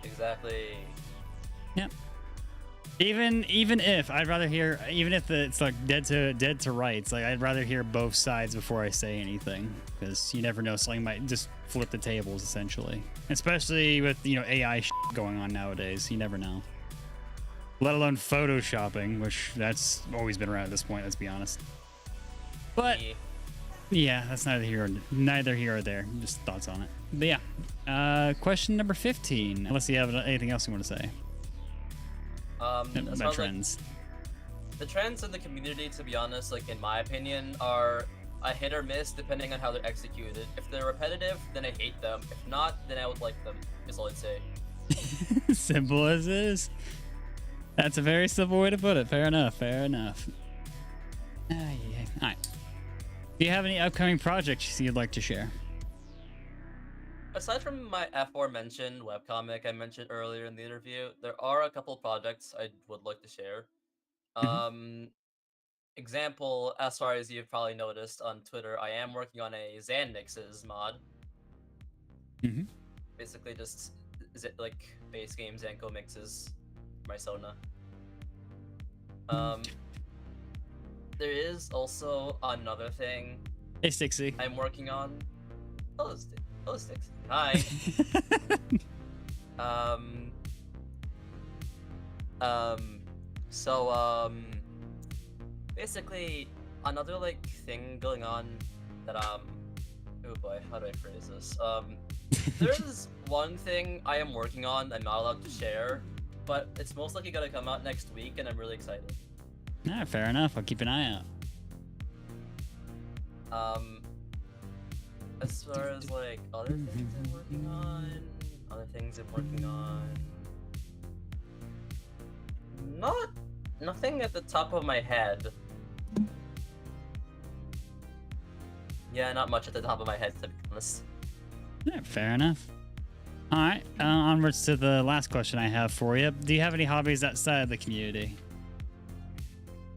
[SPEAKER 2] Exactly.
[SPEAKER 1] Yep. Even if I'd rather hear, even if it's like dead to rights, like I'd rather hear both sides before I say anything, because you never know, something might just flip the tables essentially. Especially with AI going on nowadays, you never know. Let alone photoshopping, which that's always been around at this point. Let's be honest. But. Yeah, that's neither here or there. Just thoughts on it. But yeah, question number 15. Unless you have anything else you want to say. About trends.
[SPEAKER 2] Like, the trends in the community, to be honest, like in my opinion, are a hit or miss depending on how they're executed. If they're repetitive, then I hate them. If not, then I would like them. Is all I'd say.
[SPEAKER 1] Simple as it is. That's a very simple way to put it. Fair enough. Fair enough. All right. Do you have any upcoming projects you'd like to share?
[SPEAKER 2] Aside from my aforementioned webcomic I mentioned earlier in the interview, there are a couple projects I would like to share. Example, as far as you've probably noticed on Twitter, I am working on a Zan Mixes mod. Basically just like base game Zankow mixes, my Sona. There is also another thing.
[SPEAKER 1] Hey, Stixie.
[SPEAKER 2] I'm working on. Hello, Stixie. Hi. Basically, another like thing going on that oh boy, how do I phrase this? There's one thing I am working on I'm not allowed to share, but it's most likely gonna come out next week, and I'm really excited.
[SPEAKER 1] Yeah, fair enough. I'll keep an eye out.
[SPEAKER 2] As far as like other things I'm working on, nothing at the top of my head. Yeah, not much at the top of my head, to be honest.
[SPEAKER 1] Yeah, fair enough. All right, onwards to the last question I have for you. Do you have any hobbies outside of the community?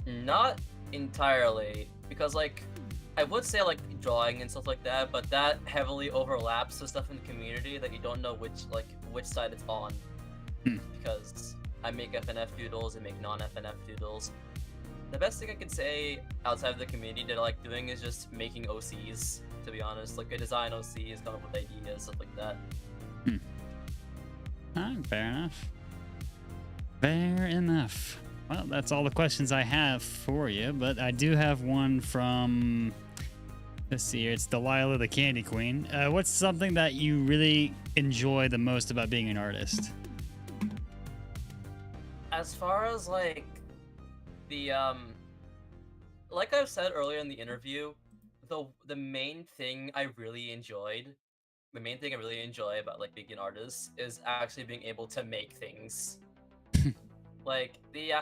[SPEAKER 2] Not entirely, because like I would say like drawing and stuff like that, but that heavily overlaps with stuff in the community that you don't know which side it's on. Because I make FNF doodles and make non-FNF doodles. The best thing I could say outside of the community that I like doing is just making OCs, to be honest. Like I design OCs, come up with ideas, stuff like that.
[SPEAKER 1] Alright, fair enough. Fair enough. Well, that's all the questions I have for you, but I do have one from, let's see here, it's Delilah the Candy Queen. What's something that you really enjoy the most about being an artist?
[SPEAKER 2] as far as like the like I've said earlier in the interview, the main thing I really enjoyed, the main thing I really enjoy about like being an artist is actually being able to make things. Like the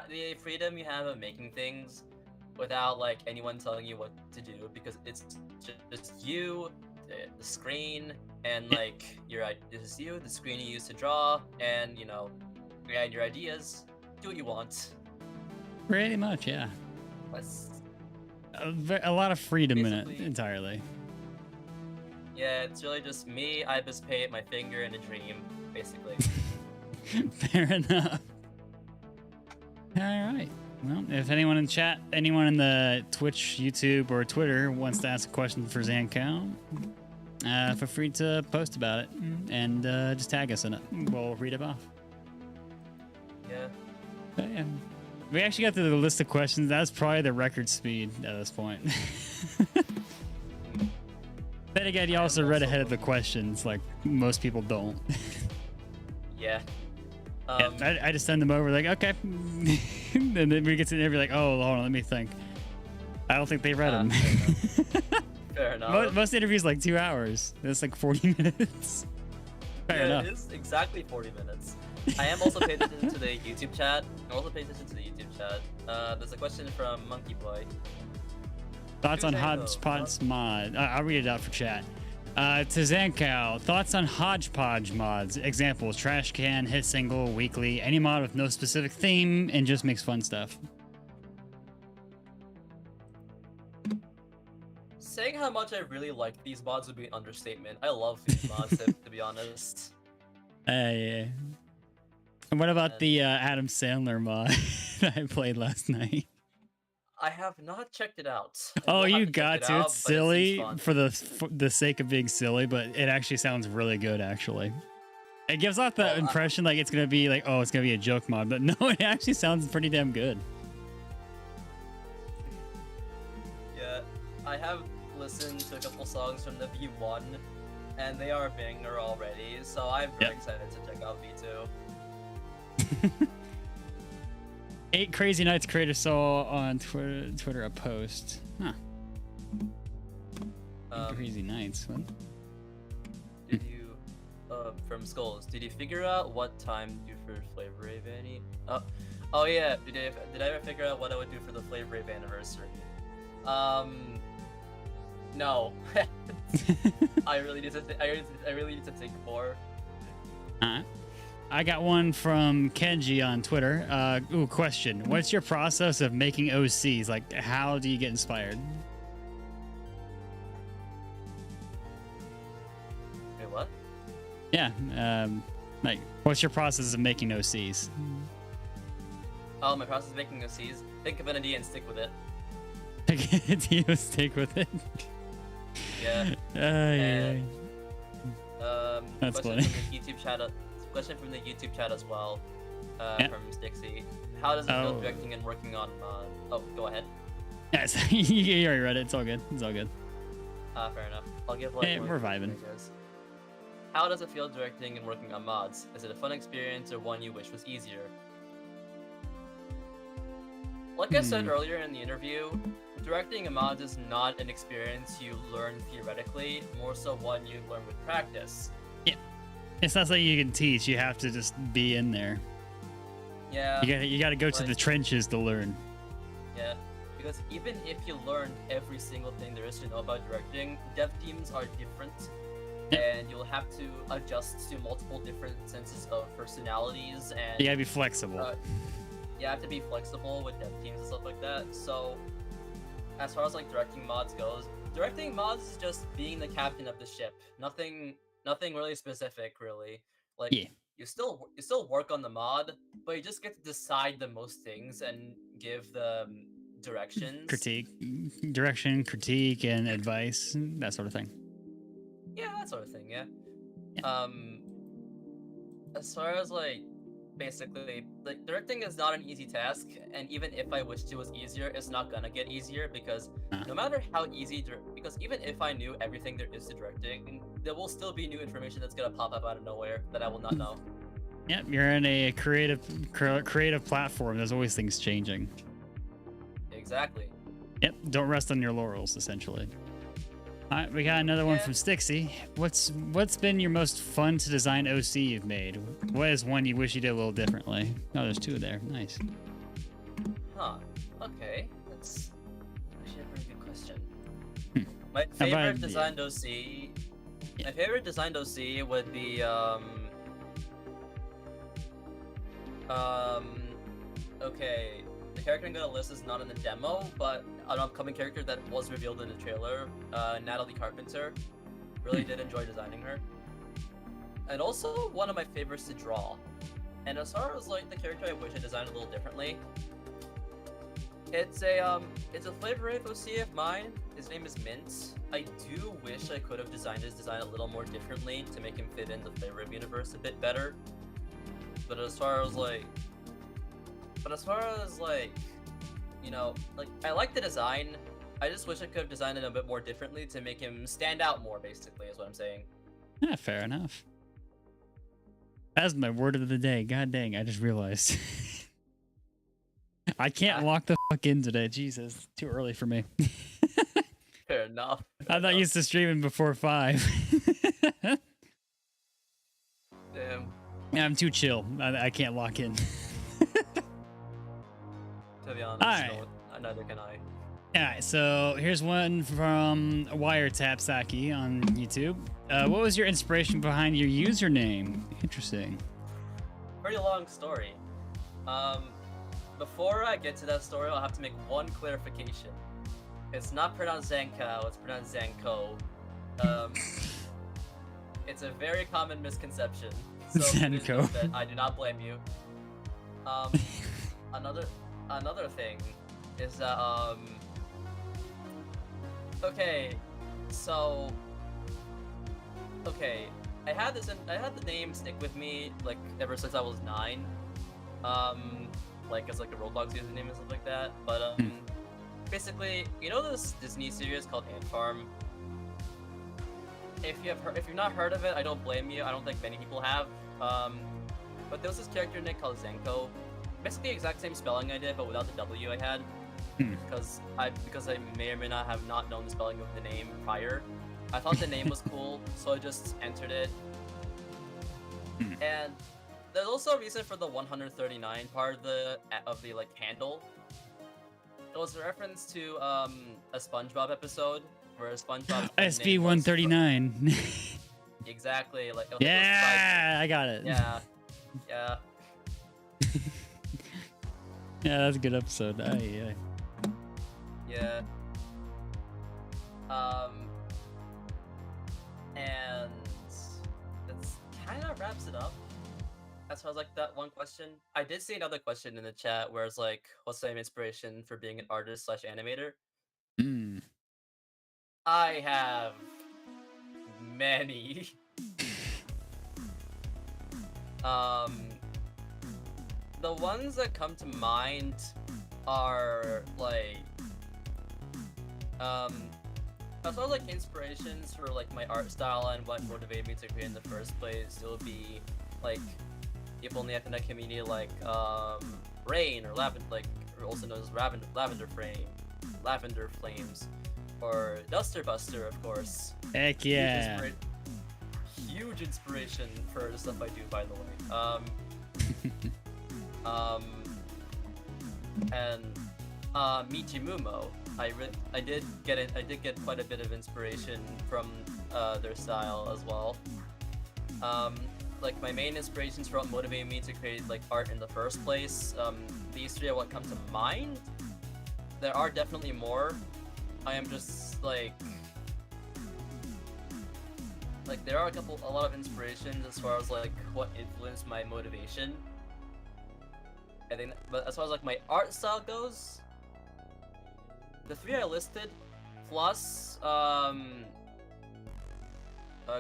[SPEAKER 2] freedom you have of making things without like anyone telling you what to do, because it's just you, the screen, and like this is you, the screen you use to draw, and you know, and your ideas. Do what you want.
[SPEAKER 1] Pretty much, yeah.
[SPEAKER 2] That's
[SPEAKER 1] A lot of freedom in it
[SPEAKER 2] basically-
[SPEAKER 1] entirely.
[SPEAKER 2] Yeah, it's really just me, Ibis Pate, my finger, and a dream, basically.
[SPEAKER 1] Fair enough. All right. Well, if anyone in chat, anyone in the Twitch, YouTube, or Twitter wants to ask a question for Zankow, feel free to post about it and just tag us in it. We'll read it off.
[SPEAKER 2] Yeah.
[SPEAKER 1] But, yeah. We actually got through the list of questions. That's probably the record speed at this point. Then again, you also read ahead of the questions, like most people don't.
[SPEAKER 2] Yeah.
[SPEAKER 1] Yeah, I just send them over like, okay. And then we get to the interview like, oh, hold on, let me think. I don't think they read them.
[SPEAKER 2] Fair enough.
[SPEAKER 1] Most interviews like 2 hours. It's like 40 minutes. Fair enough.
[SPEAKER 2] It is exactly 40 minutes. I am also paying attention to the YouTube chat. There's a question from Monkey Boy.
[SPEAKER 1] Thoughts on
[SPEAKER 2] Zankow,
[SPEAKER 1] Hodgepodge mod? I'll read it out for chat. To Zankow, thoughts on Hodgepodge mods? Examples: trash can, hit single, weekly, any mod with no specific theme and just makes fun stuff.
[SPEAKER 2] Saying how much I really like these mods would be an understatement. I love these mods, to be honest.
[SPEAKER 1] Yeah. And what about the Adam Sandler mod that I played last night?
[SPEAKER 2] I have not checked it out.
[SPEAKER 1] Oh,
[SPEAKER 2] We'll have
[SPEAKER 1] you
[SPEAKER 2] check
[SPEAKER 1] got
[SPEAKER 2] it
[SPEAKER 1] to.
[SPEAKER 2] out,
[SPEAKER 1] It's
[SPEAKER 2] but it seems
[SPEAKER 1] silly
[SPEAKER 2] fun.
[SPEAKER 1] for the sake of being silly, but it actually sounds really good, actually. It gives off the impression like it's going to be like, oh, it's going to be a joke mod, but no, it actually sounds pretty damn good.
[SPEAKER 2] Yeah, I have listened to a couple songs from the V1, and they are a banger already, so I'm very excited to check out V2.
[SPEAKER 1] 8 Crazy Nights creator saw on Twitter a post. Huh. 8 Crazy Nights. What?
[SPEAKER 2] Did you, from Skulls, did you figure out what time to do for Flavor Rave Annie? Oh yeah, did I ever figure out what I would do for the Flavor Rave anniversary? No. I really need to think more.
[SPEAKER 1] I got one from Kenji on Twitter. Question. What's your process of making OCs? Like, how do you get inspired?
[SPEAKER 2] Wait, what?
[SPEAKER 1] Yeah. Like, what's your process of making OCs?
[SPEAKER 2] Oh, my process of making OCs? Think of an idea and stick with it.
[SPEAKER 1] Do you stick with it?
[SPEAKER 2] Yeah.
[SPEAKER 1] Yeah. That's
[SPEAKER 2] question
[SPEAKER 1] funny.
[SPEAKER 2] from the YouTube chat. Question from the YouTube chat as well. From Stixie. How does it feel directing and working on? Oh, go ahead.
[SPEAKER 1] Yes, you already read it. It's all good. It's all good.
[SPEAKER 2] Fair enough. I'll give like.
[SPEAKER 1] Hey, we're vibing.
[SPEAKER 2] How does it feel directing and working on mods? Is it a fun experience or one you wish was easier? Like I said earlier in the interview, directing a mod is not an experience you learn theoretically, more so one you learn with practice.
[SPEAKER 1] Yeah. It's not something you can teach. You have to just be in there.
[SPEAKER 2] Yeah.
[SPEAKER 1] You gotta go to the trenches to learn.
[SPEAKER 2] Yeah. Because even if you learned every single thing there is to know about directing, dev teams are different. And you'll have to adjust to multiple different senses of personalities and
[SPEAKER 1] You gotta be flexible.
[SPEAKER 2] you have to be flexible with dev teams and stuff like that. So as far as like directing mods goes, directing mods is just being the captain of the ship. Nothing really specific, really. Like you still work on the mod, but you just get to decide the most things and give the directions.
[SPEAKER 1] Direction, critique, and advice, that sort of thing.
[SPEAKER 2] Yeah, that sort of thing. Yeah. As far as like basically, like directing is not an easy task, and even if I wished it was easier, it's not gonna get easier because no matter how easy, because even if I knew everything there is to directing, there will still be new information that's gonna pop up out of nowhere that I will not know.
[SPEAKER 1] Yep, you're in a creative platform. There's always things changing.
[SPEAKER 2] Exactly.
[SPEAKER 1] Yep, don't rest on your laurels, essentially. All right, we got another one from Stixie. What's been your most fun to design OC you've made? What is one you wish you did a little differently? Oh, there's two there. Nice.
[SPEAKER 2] Huh. Okay. That's actually a pretty good question. My favorite designed OC. My favorite designed OC would be okay. The character I'm gonna list is not in the demo, but an upcoming character that was revealed in the trailer, Natalie Carpenter. Really did enjoy designing her. And also one of my favorites to draw. And as far as like the character I wish I designed a little differently, it's a Flavor Wave OC of mine. His name is Mint. I do wish I could have designed his design a little more differently to make him fit in the Flavor Wave universe a bit better. But as far as like, you know, like I like the design. I just wish I could have designed it a bit more differently to make him stand out more. Basically, is what I'm saying.
[SPEAKER 1] Yeah, fair enough. That's my word of the day. God dang, I just realized. I can't lock the fuck in today. Jesus, too early for me.
[SPEAKER 2] Fair enough.
[SPEAKER 1] I'm not used to streaming before 5.
[SPEAKER 2] Damn.
[SPEAKER 1] Yeah, I'm too chill. I can't lock in.
[SPEAKER 2] To be honest,
[SPEAKER 1] right.
[SPEAKER 2] no, neither can I.
[SPEAKER 1] Alright, so here's one from Wiretap Saki on YouTube. What was your inspiration behind your username? Interesting.
[SPEAKER 2] Pretty long story. Before I get to that story, I'll have to make one clarification. It's not pronounced Zankow, it's pronounced Zankow. It's a very common misconception. So
[SPEAKER 1] Zankow.
[SPEAKER 2] I do not blame you. Another thing is that okay, so I had the name stick with me like ever since I was 9. Like as like a Roblox username and stuff like that. But basically, you know this Disney series called Ant Farm? If you've not heard of it, I don't blame you. I don't think many people have. But there was this character Nick called Zankow. Basically the exact same spelling I did, but without the W I had. Because I may or may not have not known the spelling of the name prior. I thought the name was cool, so I just entered it. And there's also a reason for the 139 part of the like handle. It was a reference to a SpongeBob episode where SpongeBob
[SPEAKER 1] SB 139.
[SPEAKER 2] Exactly, like
[SPEAKER 1] yeah, I got it.
[SPEAKER 2] Yeah.
[SPEAKER 1] Yeah, that's a good episode. Yeah.
[SPEAKER 2] Yeah. And that's kind of wraps it up. As far as like that one question, I did see another question in the chat where it's like, what's the inspiration for being an artist / animator? I have many. The ones that come to mind are like, as well as like inspirations for like my art style and what motivated me to create in the first place. It would be like people in the FNF community, like Rain or Lavender, like also known as Lavender Flames, or Duster Buster, of course.
[SPEAKER 1] Heck yeah!
[SPEAKER 2] Huge inspiration for the stuff I do, by the way. And Michimumo. I did get quite a bit of inspiration from their style as well. Like my main inspirations for what motivated me to create like art in the first place. These three are what come to mind. There are definitely more. I am just like there are a lot of inspirations as far as like what influenced my motivation. I think, but as far as like my art style goes, the three I listed, plus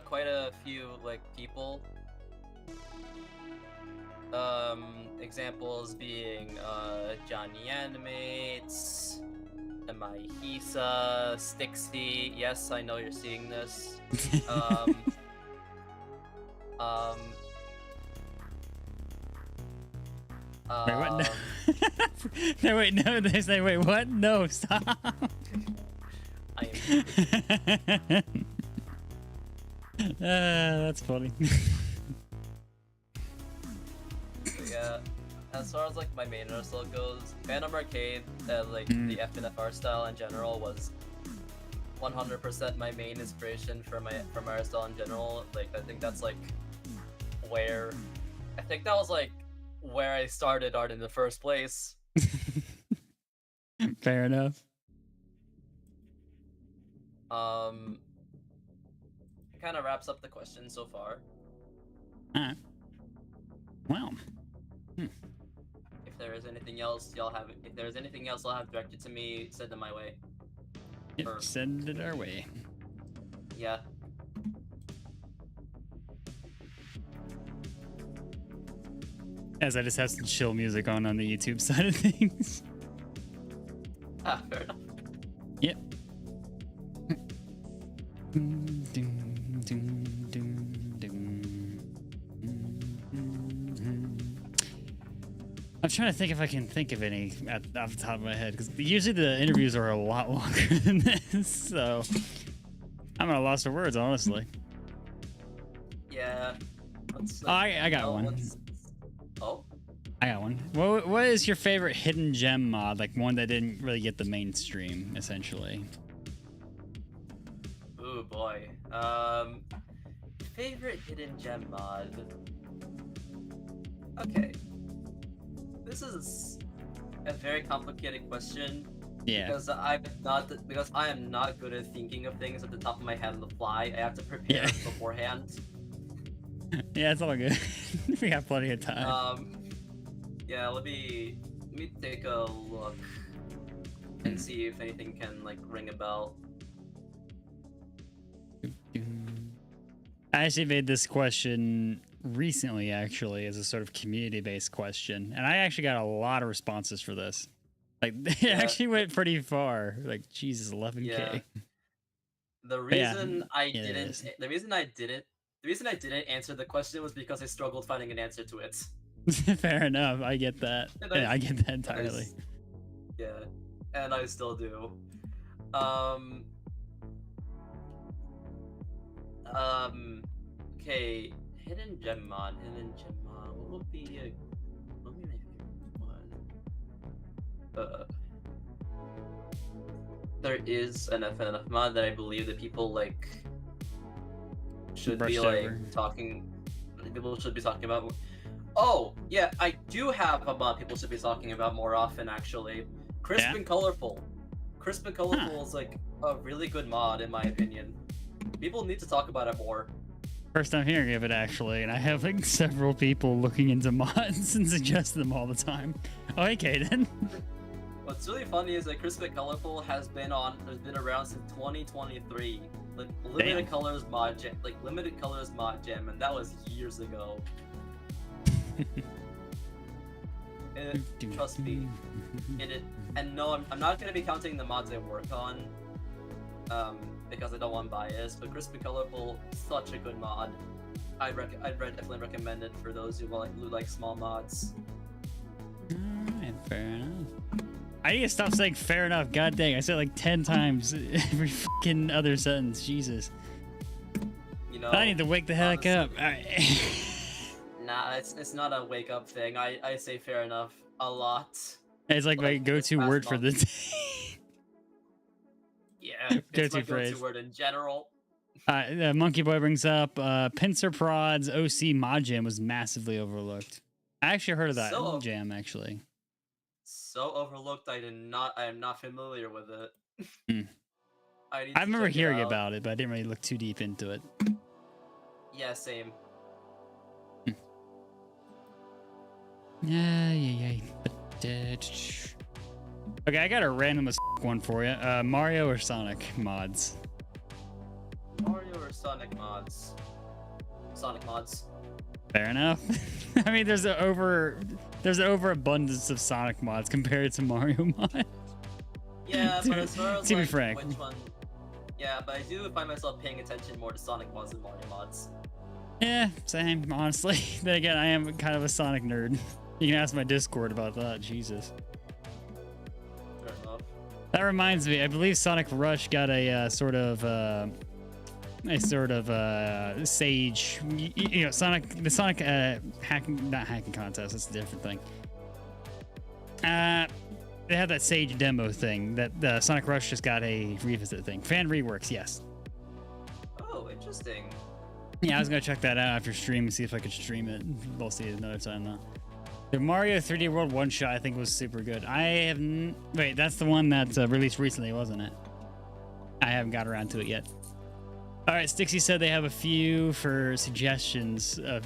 [SPEAKER 2] quite a few like people. Examples being Johnny Animates, Hisa, Stixie. Yes, I know you're seeing
[SPEAKER 1] Wait, what? No. No, wait, no. They say, wait, what? No, stop.
[SPEAKER 2] I am.
[SPEAKER 1] That's funny.
[SPEAKER 2] Yeah, as far as like my main art style goes, Phantom Arcade, like the FNF art style in general was 100% my main inspiration for my art style in general. Like I think that's like where I started art in the first place.
[SPEAKER 1] Fair enough.
[SPEAKER 2] It kind of wraps up the question so far.
[SPEAKER 1] Alright. Well.
[SPEAKER 2] If there is anything else I'll have directed to me, send them my way.
[SPEAKER 1] Yep, send it our way.
[SPEAKER 2] Yeah.
[SPEAKER 1] As I just have some chill music on the YouTube side of things.
[SPEAKER 2] Ah, fair enough.
[SPEAKER 1] Yep. I'm trying to think if I can think of any off the top of my head, because usually the interviews are a lot longer than this, so I'm at a loss for words, honestly.
[SPEAKER 2] Yeah.
[SPEAKER 1] I got one.
[SPEAKER 2] Oh?
[SPEAKER 1] I got one. What is your favorite hidden gem mod? Like one that didn't really get the mainstream, essentially.
[SPEAKER 2] Ooh boy. Favorite hidden gem mod. Okay. This is a very complicated question.
[SPEAKER 1] Yeah.
[SPEAKER 2] Because I am not good at thinking of things at the top of my head on the fly. I have to prepare beforehand.
[SPEAKER 1] Yeah, it's all good. We have plenty of time.
[SPEAKER 2] Yeah, let me take a look and see if anything can like ring a bell.
[SPEAKER 1] I actually made this question recently, actually, as a sort of community-based question, and I actually got a lot of responses for this. Like, it actually went pretty far. Like, Jesus, 11K.
[SPEAKER 2] Yeah. The reason I didn't answer the question was because I struggled finding an answer to it.
[SPEAKER 1] Fair enough. I get that. I get that entirely.
[SPEAKER 2] Yeah, and I still do. Okay, hidden gem mod. What would be a? Let me make one. There is an FNF mod that I believe that people like should be like talking. People should be talking about. Oh yeah, I do have a mod people should be talking about more often. Actually, Crisp and Colorful. Crisp and Colorful is like a really good mod in my opinion. People need to talk about it more.
[SPEAKER 1] First time hearing of it, actually, and I have like several people looking into mods and suggest them all the time. Oh, hey, Kaden.
[SPEAKER 2] What's really funny is that Crisp and Colorful has been around since 2023. Like limited colors mod jam, and that was years ago. Trust me, and no, I'm not gonna be counting the mods I work on, because I don't want bias. But Crisp and Colorful, such a good mod. I'd definitely recommend it for those who like small mods.
[SPEAKER 1] Alright, fair enough. I need to stop saying fair enough. God dang, I said it like 10 times every fucking other sentence. Jesus.
[SPEAKER 2] You know,
[SPEAKER 1] I need to wake the heck up.
[SPEAKER 2] Nah, it's not a wake up thing. I say fair enough a lot.
[SPEAKER 1] It's like my go-to word for the day.
[SPEAKER 2] Yeah, it's my
[SPEAKER 1] phrase.
[SPEAKER 2] go-to word in general.
[SPEAKER 1] Monkey Boy brings up Pincer Prod's OC mod jam was massively overlooked. I actually heard of that jam actually.
[SPEAKER 2] So overlooked, I am not familiar with it.
[SPEAKER 1] I remember hearing about it, but I didn't really look too deep into it.
[SPEAKER 2] Yeah, same.
[SPEAKER 1] Yeah. Okay, I got a random as one for you. Mario or Sonic mods?
[SPEAKER 2] Mario or Sonic mods? Sonic mods.
[SPEAKER 1] Fair enough. I mean, there's an overabundance of Sonic mods compared to Mario mods.
[SPEAKER 2] Yeah, but as far as
[SPEAKER 1] to be frank.
[SPEAKER 2] Which one? Yeah, but I do find myself paying attention more to Sonic mods than Mario mods.
[SPEAKER 1] Yeah, same, honestly. Then again, I am kind of a Sonic nerd. You can ask my Discord about that. Jesus.
[SPEAKER 2] Fair enough.
[SPEAKER 1] That reminds me. I believe Sonic Rush got a sort of Sage. You know, the Sonic not hacking contest. That's a different thing. They have that Sage demo thing that Sonic Rush just got a revisit thing. Fan reworks, yes.
[SPEAKER 2] Oh, interesting.
[SPEAKER 1] Yeah, I was gonna check that out after stream and see if I could stream it. We'll see it another time though. The Mario 3D World one shot I think was super good. I have wait, that's the one that's released recently, wasn't it? I haven't got around to it yet. All right, Stixie said they have a few for suggestions of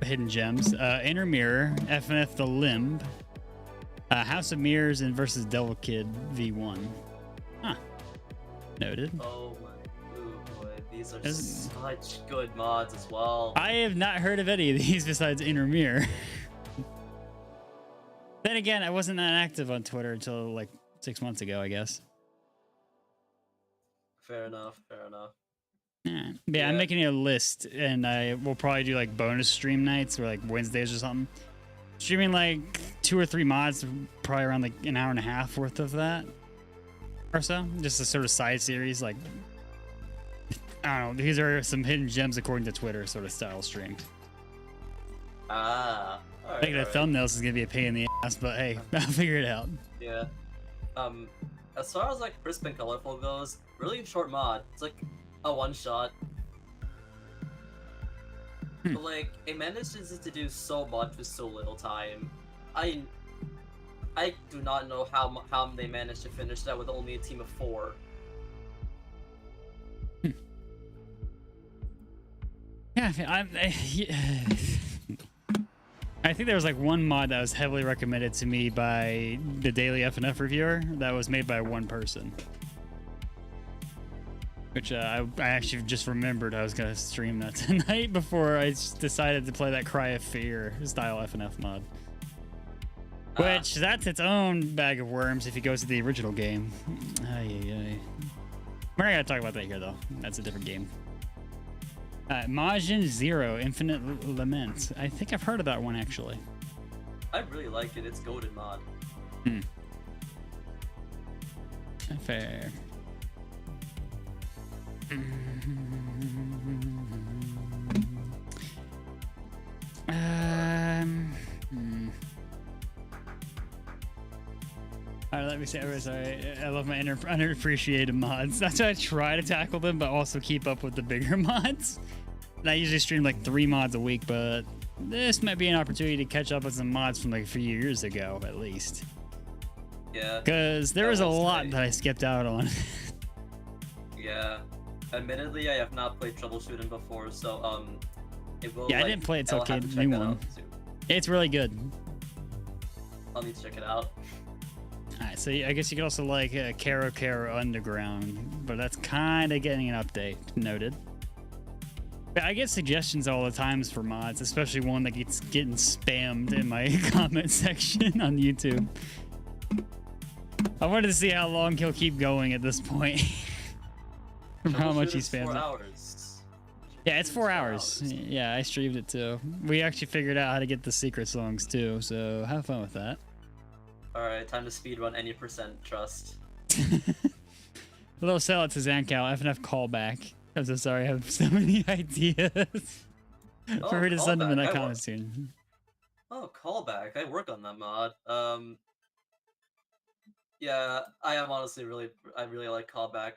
[SPEAKER 1] hidden gems. Inner Mirror, FNF The Limb, House of Mirrors, and versus Devil Kid V1. Huh. Noted.
[SPEAKER 2] Oh my boy, these are such good mods as well.
[SPEAKER 1] I have not heard of any of these besides Inner Mirror. Then again, I wasn't that active on Twitter until like 6 months ago, I guess.
[SPEAKER 2] Fair enough, fair enough.
[SPEAKER 1] Yeah, I'm making a list, and I will probably do like bonus stream nights or like Wednesdays or something. Streaming like 2 or 3 mods, probably around like an hour and a half worth of that or so. Just a sort of side series, like I don't know. These are some hidden gems according to Twitter, sort of style streams.
[SPEAKER 2] Ah. Alright,
[SPEAKER 1] Making the thumbnails is gonna be a pain in the ass, but hey, I'll figure it out.
[SPEAKER 2] Yeah. As far as like crisp and colorful goes, really short mod. It's like a one shot. But like it manages to do so much with so little time. I do not know how they managed to finish that with only a team of 4.
[SPEAKER 1] Yeah, I think there was like one mod that was heavily recommended to me by the daily FNF reviewer that was made by one person. Which I actually just remembered I was going to stream that tonight before I decided to play that Cry of Fear style FNF mod. Which, that's its own bag of worms if you go to the original game. We're not going to talk about that here though. That's a different game. Majin Zero, Infinite Lament. I think I've heard of that one actually.
[SPEAKER 2] I really like it. It's golden mod.
[SPEAKER 1] Fair. Alright, let me say, sorry. I love my underappreciated mods. That's why I try to tackle them, but also keep up with the bigger mods. And I usually stream like 3 mods a week, but this might be an opportunity to catch up with some mods from like a few years ago, at least.
[SPEAKER 2] Yeah.
[SPEAKER 1] Because there was a lot that I skipped out on.
[SPEAKER 2] Yeah. Admittedly, I have not played Troubleshooting before, so it will.
[SPEAKER 1] Yeah,
[SPEAKER 2] like,
[SPEAKER 1] I didn't play it till
[SPEAKER 2] the
[SPEAKER 1] new one. It's really good.
[SPEAKER 2] I'll need to check it out.
[SPEAKER 1] Alright, so I guess you could also like Karo Karo Underground, but that's kind of getting an update. Noted. But I get suggestions all the times for mods, especially one that gets getting spammed in my comment section on YouTube. I wanted to see how long he'll keep going at this point. How much he spams
[SPEAKER 2] 4
[SPEAKER 1] it.
[SPEAKER 2] hours.
[SPEAKER 1] Yeah, it's 4 hours. Yeah, I streamed it too. We actually figured out how to get the secret songs too, so have fun with that.
[SPEAKER 2] Alright, time to speedrun any % trust.
[SPEAKER 1] A little sell it to Zankow, FNF callback. I'm so sorry, I have so many ideas. For me to send them in that comment soon.
[SPEAKER 2] Oh, callback. I work on that mod. Yeah, I am honestly I really like callback.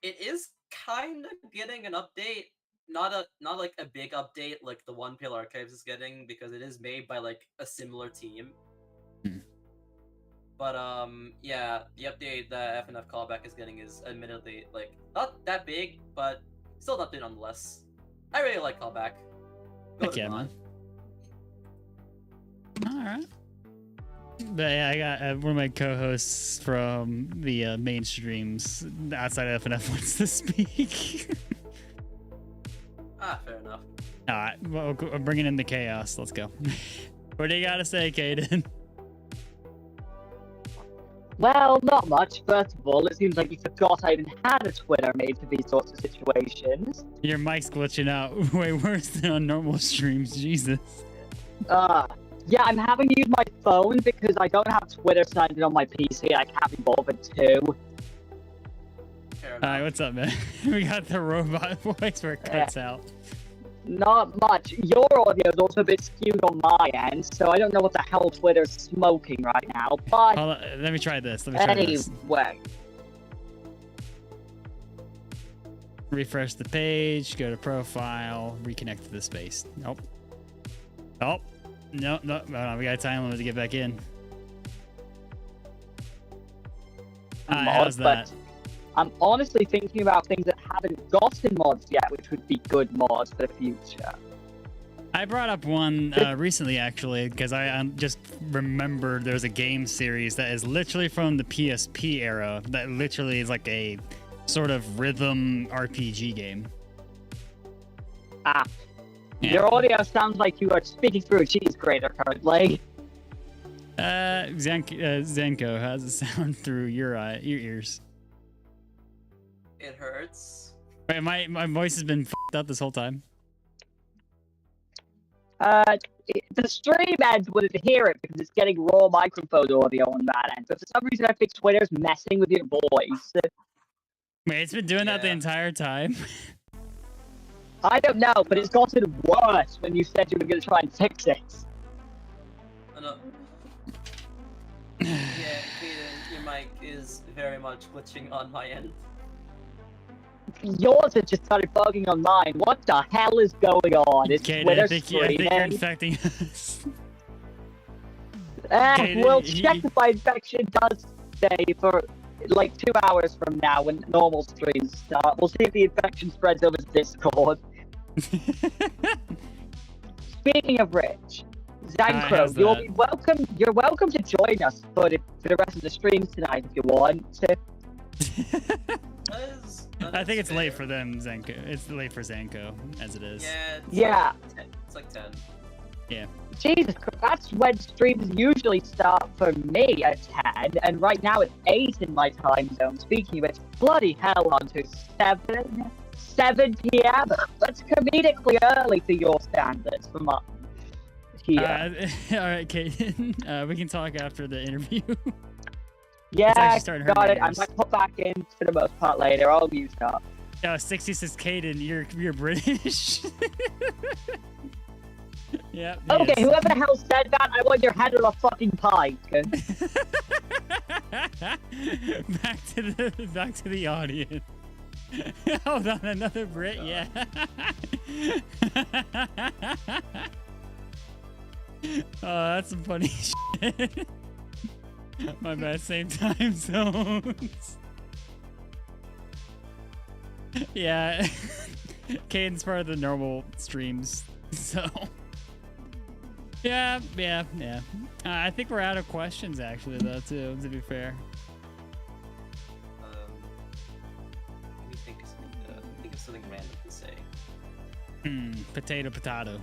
[SPEAKER 2] It is kind of getting an update. Not like a big update like the One Pill Archives is getting, because it is made by like a similar team. But yeah, the update that FNF Callback is getting is admittedly like not that big, but still an update nonetheless. I really like Callback.
[SPEAKER 1] Heck yeah, man. Alright. But yeah, I got one of my co-hosts from the main streams outside of FNF wants to speak.
[SPEAKER 2] Fair enough.
[SPEAKER 1] Alright, well, I'm bringing in the chaos. Let's go. What do you gotta say, Caden?
[SPEAKER 4] Well, not much. First of all, it seems like you forgot I even had a Twitter made for these sorts of situations.
[SPEAKER 1] Your mic's glitching out way worse than on normal streams, Jesus.
[SPEAKER 4] Yeah, I'm having to use my phone because I don't have Twitter signed in on my PC. I can't be bothered to.
[SPEAKER 1] Alright, what's up, man? We got the robot voice where it cuts out.
[SPEAKER 4] Not much. Your audio is also a bit skewed on my end, so I don't know what the hell Twitter's smoking right now, but...
[SPEAKER 1] Hold on, let me try this.
[SPEAKER 4] Anyway.
[SPEAKER 1] Refresh the page, go to profile, reconnect to the space. Nope. Oh. No, no, we got a time limit to get back in. How's that?
[SPEAKER 4] I'm honestly thinking about things that haven't gotten mods yet, which would be good mods for the future.
[SPEAKER 1] I brought up one recently, actually, because I just remembered there's a game series that is literally from the PSP era that literally is like a sort of rhythm RPG game.
[SPEAKER 4] Ah.
[SPEAKER 1] Yeah.
[SPEAKER 4] Your audio sounds like you are speaking through a cheese grater currently.
[SPEAKER 1] Zankow, how's it sound through your ears?
[SPEAKER 2] It hurts.
[SPEAKER 1] Wait, my voice has been f***ed up this whole time.
[SPEAKER 4] The stream end wouldn't hear it because it's getting raw microphone audio on that end. But for some reason, I think Twitter's messing with your voice.
[SPEAKER 1] Wait, it's been doing that the entire time?
[SPEAKER 4] I don't know, but it's gotten worse when you said you were going to try and fix it.
[SPEAKER 2] Oh, no. Yeah, Kaden, your mic is very much glitching on my end.
[SPEAKER 4] Yours has just started bugging on mine. What the hell is going on? Is Twitter
[SPEAKER 1] I think you're infecting us.
[SPEAKER 4] We'll check if my infection does stay for like 2 hours from now when normal streams start. We'll see if the infection spreads over Discord. Speaking of which, Zankow, you're welcome to join us for the rest of the streams tonight if you want to.
[SPEAKER 1] I think it's late for them, Zankow. It's late for Zankow, as it is.
[SPEAKER 2] Yeah. It's like 10.
[SPEAKER 1] Yeah.
[SPEAKER 4] Jesus Christ, that's when streams usually start for me at 10, and right now it's 8 in my time zone. Speaking of it, bloody hell, on to 7 p.m. That's comedically early for your standards for mine.
[SPEAKER 1] Yeah. All right, Kaden. We can talk after the interview.
[SPEAKER 4] Yeah, got it. I might put back in for the most part later. I'll mute up.
[SPEAKER 1] 60 says, Kaden, you're British. Yeah.
[SPEAKER 4] Okay, whoever the hell said that, I want your head on a fucking pike.
[SPEAKER 1] Back to the audience. Hold on, another Brit, yeah. Oh, that's some funny shit. My bad, same time zones. Yeah, Caden's part of the normal streams, so. Yeah. I think we're out of questions, actually, though, too, to be fair.
[SPEAKER 2] Let me think of something random to say.
[SPEAKER 1] Potato.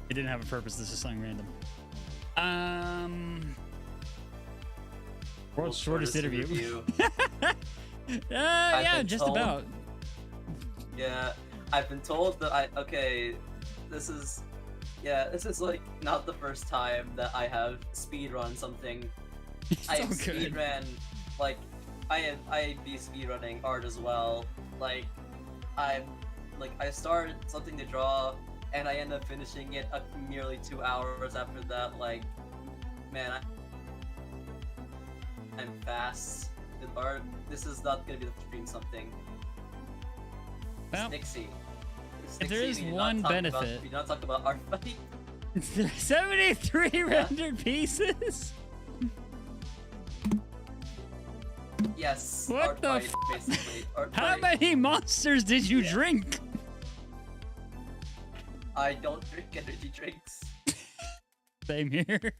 [SPEAKER 1] It didn't have a purpose. This is something random. World's shortest interview. Yeah, just about.
[SPEAKER 2] Yeah, I've been told that this is like not the first time that I have speedrun something. I have speedrun, like, I be speedrunning art as well. Like, I start something to draw, and I end up finishing it nearly 2 hours after that. Like, man, I'm fast with art. This is not gonna be the stream something.
[SPEAKER 1] Well,
[SPEAKER 2] Snixie,
[SPEAKER 1] if there is one benefit,
[SPEAKER 2] we don't talk about art fight.
[SPEAKER 1] 73 rendered pieces.
[SPEAKER 2] Yes.
[SPEAKER 1] What
[SPEAKER 2] art
[SPEAKER 1] the
[SPEAKER 2] fight, basically. Art
[SPEAKER 1] How
[SPEAKER 2] fight.
[SPEAKER 1] many monsters did you drink?
[SPEAKER 2] I don't drink energy drinks.
[SPEAKER 1] Same here.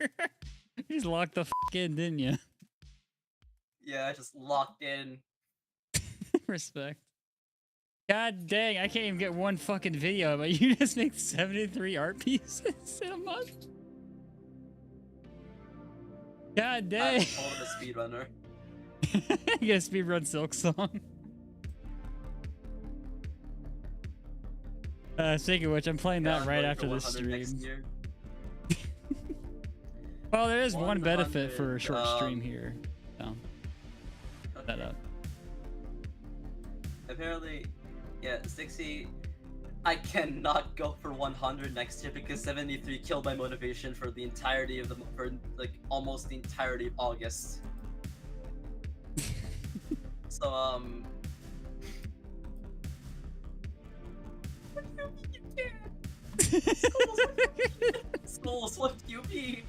[SPEAKER 1] You just locked the in, didn't you?
[SPEAKER 2] Yeah, I just locked in.
[SPEAKER 1] Respect. God dang, I can't even get one fucking video, but you just make 73 art pieces in a month? God dang.
[SPEAKER 2] I'm a speedrunner.
[SPEAKER 1] You gotta speedrun Silk Song. Speaking of which, I'm playing that right after this stream. Well, there is one benefit for a short stream here. So, that up.
[SPEAKER 2] Apparently, yeah, 60. I cannot go for 100 next year because 73 killed my motivation for the entirety of for like almost the entirety of August. So you can't. Schools, what do you mean?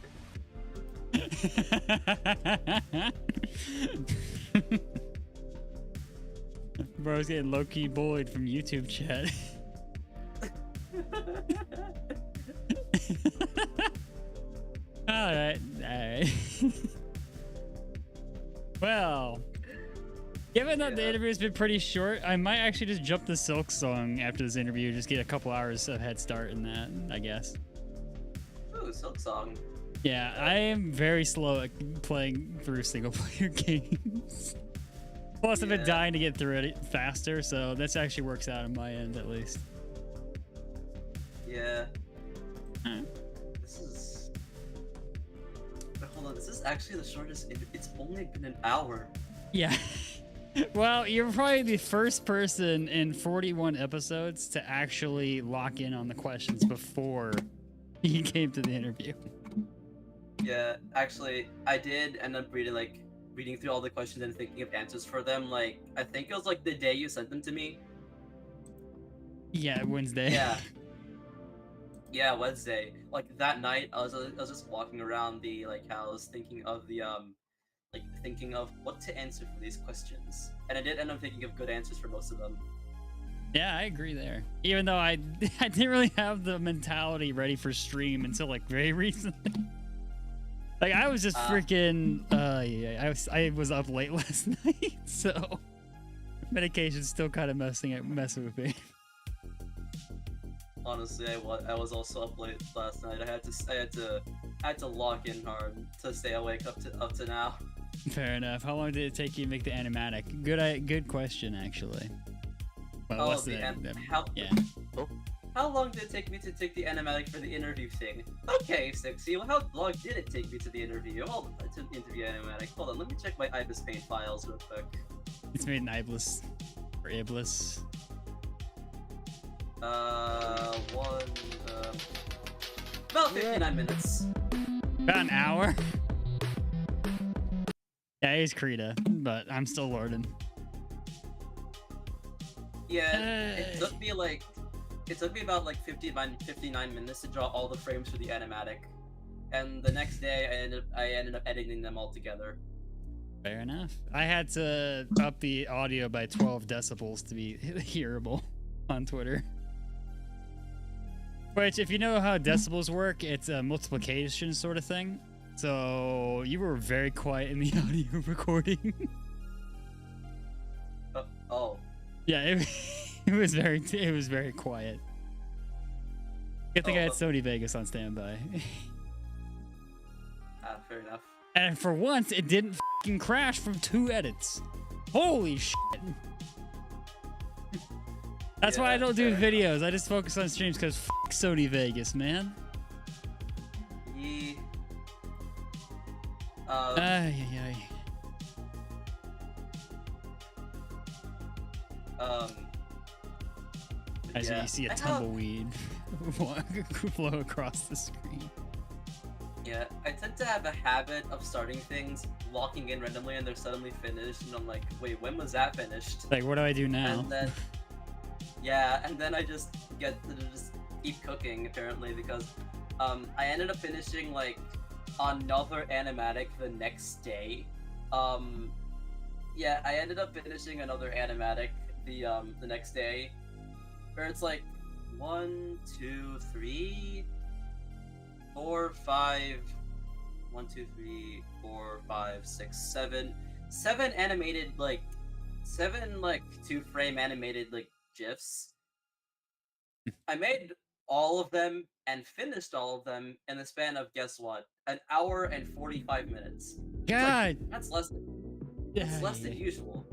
[SPEAKER 1] Bro's getting low-key bullied from YouTube chat. Alright. Well, given that the interview's been pretty short, I might actually just jump the Silk song after this interview, just get a couple hours of head start in that, I guess.
[SPEAKER 2] Ooh, Silk song.
[SPEAKER 1] Yeah, I am very slow at playing through single-player games. Plus, I've been dying to get through it faster, so this actually works out on my end, at least.
[SPEAKER 2] Yeah. This is... But hold on, this is actually the shortest... It's only been an hour.
[SPEAKER 1] Yeah. Well, you're probably the first person in 41 episodes to actually lock in on the questions before he came to the interview.
[SPEAKER 2] Yeah, actually, I did end up reading through all the questions and thinking of answers for them. Like, I think it was like the day you sent them to me.
[SPEAKER 1] Yeah, Wednesday.
[SPEAKER 2] Yeah. Yeah, Wednesday. Like that night, I was just walking around the house, thinking of the thinking of what to answer for these questions, and I did end up thinking of good answers for most of them.
[SPEAKER 1] Yeah, I agree there. Even though I didn't really have the mentality ready for stream until like very recently. Like I was just freaking. Yeah, I was up late last night, so medication's still kind of messing with me.
[SPEAKER 2] Honestly, I was also up late last night. I had to lock in hard to stay awake up to now.
[SPEAKER 1] Fair enough. How long did it take you to make the animatic? Good question, actually. Well, what's
[SPEAKER 2] How long did it take me to take the animatic for the interview thing? Okay, Sixy, well, how long did it take me to the interview? To interview animatic. Hold on, let me check my Ibis Paint files real quick.
[SPEAKER 1] It's made in Iblis. Or Iblis.
[SPEAKER 2] About 59 minutes.
[SPEAKER 1] About an hour? Yeah, he's Krita, but I'm still Lorden.
[SPEAKER 2] Yeah, it took me about 59 minutes to draw all the frames for the animatic. And the next day I ended up editing them all together.
[SPEAKER 1] Fair enough. I had to up the audio by 12 decibels to be hearable on Twitter. Which, if you know how decibels work, it's a multiplication sort of thing. So you were very quiet in the audio recording.
[SPEAKER 2] Oh.
[SPEAKER 1] Yeah, it was very quiet. Good thing I had Sony Vegas on standby.
[SPEAKER 2] Fair enough.
[SPEAKER 1] And for once, it didn't f***ing crash from 2 edits. Holy shit. That's why I don't do videos. I just focus on streams because f*** Sony Vegas, man.
[SPEAKER 2] Yeah.
[SPEAKER 1] As you see a tumbleweed flow across the screen.
[SPEAKER 2] Yeah, I tend to have a habit of starting things, locking in randomly, and they're suddenly finished, and I'm like, wait, when was that finished?
[SPEAKER 1] Like, what do I do now?
[SPEAKER 2] And then, yeah, and then I just get to just keep cooking, apparently, because I ended up finishing, like, another animatic the next day. Yeah, I ended up finishing another animatic the next day, where it's like 1, 2, 3, 4, 5, 1, 2, 3, 4, 5, 6, 7 animated, like 7 2-frame animated GIFs. I made all of them and finished all of them in the span of, guess what, an hour and 45 minutes.
[SPEAKER 1] God,
[SPEAKER 2] that's less than usual.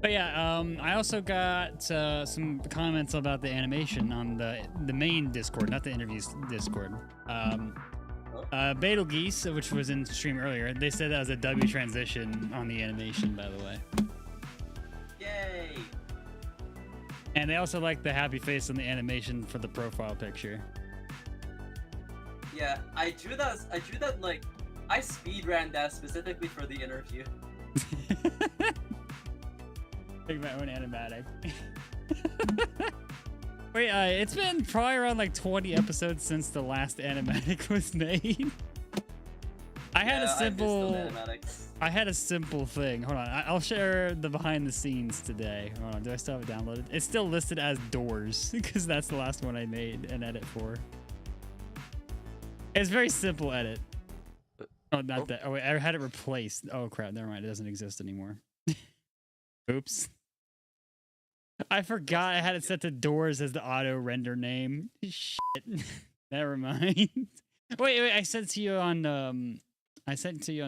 [SPEAKER 1] But yeah, I also got some comments about the animation on the main Discord, not the interviews Discord. Betelgeuse, which was in stream earlier, they said that was a W transition on the animation, by the way.
[SPEAKER 2] Yay!
[SPEAKER 1] And they also like the happy face on the animation for the profile picture.
[SPEAKER 2] Yeah, I drew that like I speed ran that specifically for the interview.
[SPEAKER 1] Make my own animatic. Wait, it's been probably around like 20 episodes since the last animatic was made. I had a simple thing. Hold on, I'll share the behind the scenes today. Hold on, do I still have it downloaded? It's still listed as doors because that's the last one I made an edit for. It's very simple edit. Oh, not that. Oh wait, I had it replaced. Oh crap, never mind. It doesn't exist anymore. Oops. I forgot I had it set to doors as the auto render name. Shit. Never mind. Wait, I sent to you on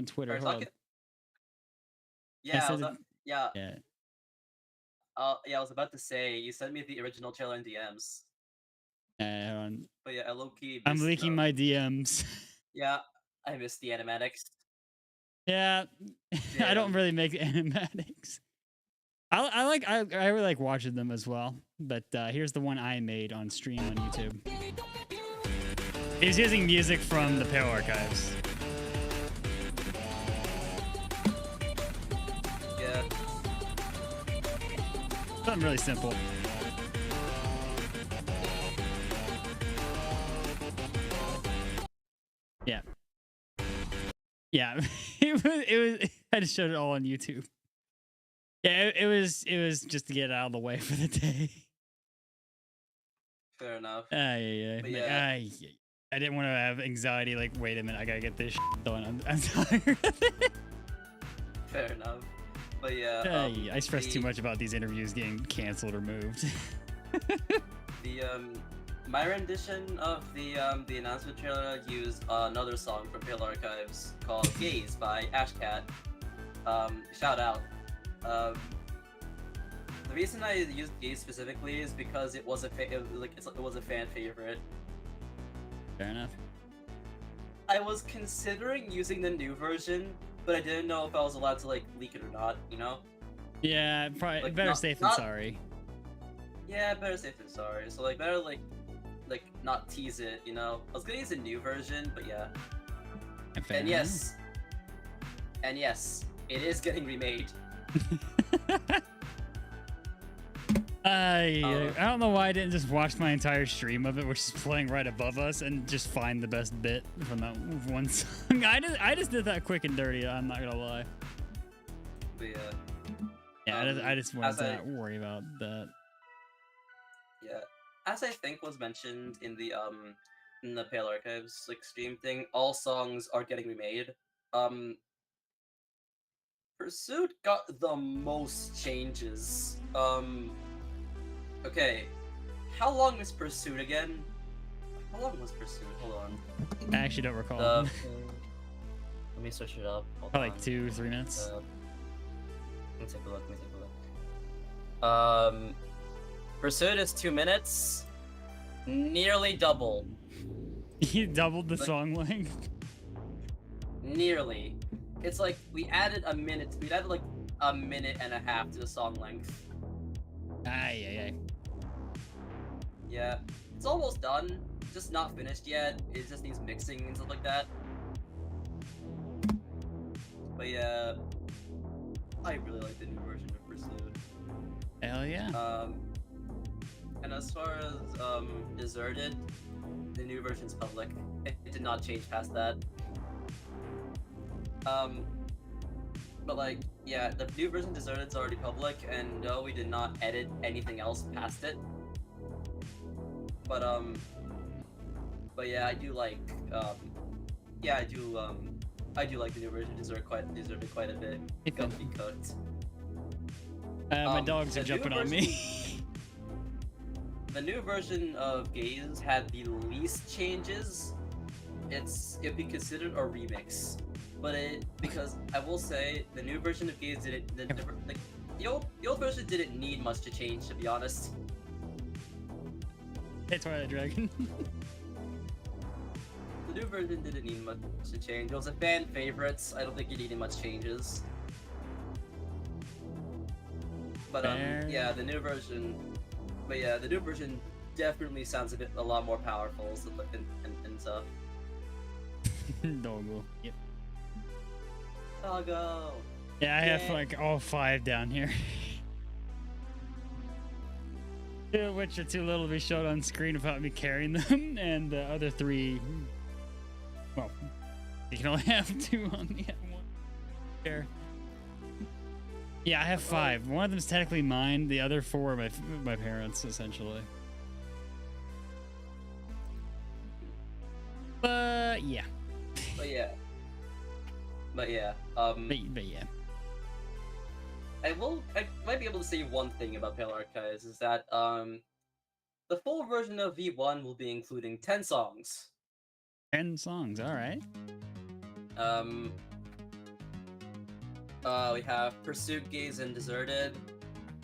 [SPEAKER 1] Twitter. Hold on.
[SPEAKER 2] Yeah,
[SPEAKER 1] yeah.
[SPEAKER 2] I was about to say you sent me the original trailer in DMs.
[SPEAKER 1] Hold on.
[SPEAKER 2] But yeah, I low-key
[SPEAKER 1] I'm leaking my DMs.
[SPEAKER 2] Yeah, I missed the animatics.
[SPEAKER 1] Yeah. I don't really make animatics. I really like watching them as well. But here's the one I made on stream on YouTube. He's using music from the Pale Archives.
[SPEAKER 2] Yeah.
[SPEAKER 1] Something really simple. Yeah. Yeah. it was I just showed it all on YouTube. Yeah, it was just to get it out of the way for the day.
[SPEAKER 2] Fair enough.
[SPEAKER 1] Yeah. I didn't want to have anxiety. Like, wait a minute, I gotta get this done. I'm tired of it.
[SPEAKER 2] Fair enough. But yeah.
[SPEAKER 1] I stress too much about these interviews getting canceled or moved.
[SPEAKER 2] My rendition of the announcement trailer used another song from Pale Archives called "Gaze" by Ashcat. Shout out. The reason I used Gaze specifically is because it was a fan favorite.
[SPEAKER 1] Fair enough.
[SPEAKER 2] I was considering using the new version, but I didn't know if I was allowed to like leak it or not. You know?
[SPEAKER 1] Yeah, probably
[SPEAKER 2] like,
[SPEAKER 1] better safe than sorry.
[SPEAKER 2] Yeah, better safe than sorry. So like better like not tease it. You know? I was gonna use a new version, but yeah. And yes, it is getting remade.
[SPEAKER 1] I don't know why I didn't just watch my entire stream of it, which is playing right above us, and just find the best bit from that one song. I just did that quick and dirty. I'm not gonna lie.
[SPEAKER 2] But
[SPEAKER 1] yeah, I just wanted to not worry about that.
[SPEAKER 2] Yeah, as I think was mentioned in the Pale Archives like stream thing, all songs are getting remade. Pursuit got the most changes. Okay, how long is Pursuit again? How long was Pursuit? Hold on.
[SPEAKER 1] I actually don't recall.
[SPEAKER 2] Let me search it up.
[SPEAKER 1] Probably like 2-3 minutes.
[SPEAKER 2] Let me take a look. Pursuit is 2 minutes. Nearly double.
[SPEAKER 1] You doubled the song length?
[SPEAKER 2] Nearly. It's like we added a minute. We added like a minute and a half to the song length.
[SPEAKER 1] Aye.
[SPEAKER 2] Yeah, it's almost done. Just not finished yet. It just needs mixing and stuff like that. But yeah, I really like the new version of Pursuit.
[SPEAKER 1] Hell yeah.
[SPEAKER 2] And as far as Deserted, the new version's public. It did not change past that. But like, yeah, the new version Deserted's already public, and no, we did not edit anything else past it. But yeah, I do like, I do like the new version. Deserted quite a bit. It got to be cooked.
[SPEAKER 1] My dogs are jumping on me.
[SPEAKER 2] The new version of Gaze had the least changes. It'd be considered a remix. because I will say the new version of Gaze didn't the old version didn't need much to change, to be honest.
[SPEAKER 1] Hey, Twilight Dragon.
[SPEAKER 2] The new version didn't need much to change. It was a fan favorites. I don't think it needed much changes. But yeah, the new version. But yeah, the new version definitely sounds a lot more powerful and stuff.
[SPEAKER 1] Doggo. Yep.
[SPEAKER 2] Doggo.
[SPEAKER 1] Yeah, I have like all 5 down here. 2 of which are too little to be shown on screen without me carrying them, and the other 3, well, you can only have 2 on the one chair. Yeah, I have 5. One of them is technically mine. The other 4 are my parents, essentially. But yeah.
[SPEAKER 2] But yeah.
[SPEAKER 1] But yeah.
[SPEAKER 2] I might be able to say one thing about Pale Archives is that the full version of V1 will be including 10 songs.
[SPEAKER 1] 10 songs, all right.
[SPEAKER 2] We have Pursuit, Gaze, and Deserted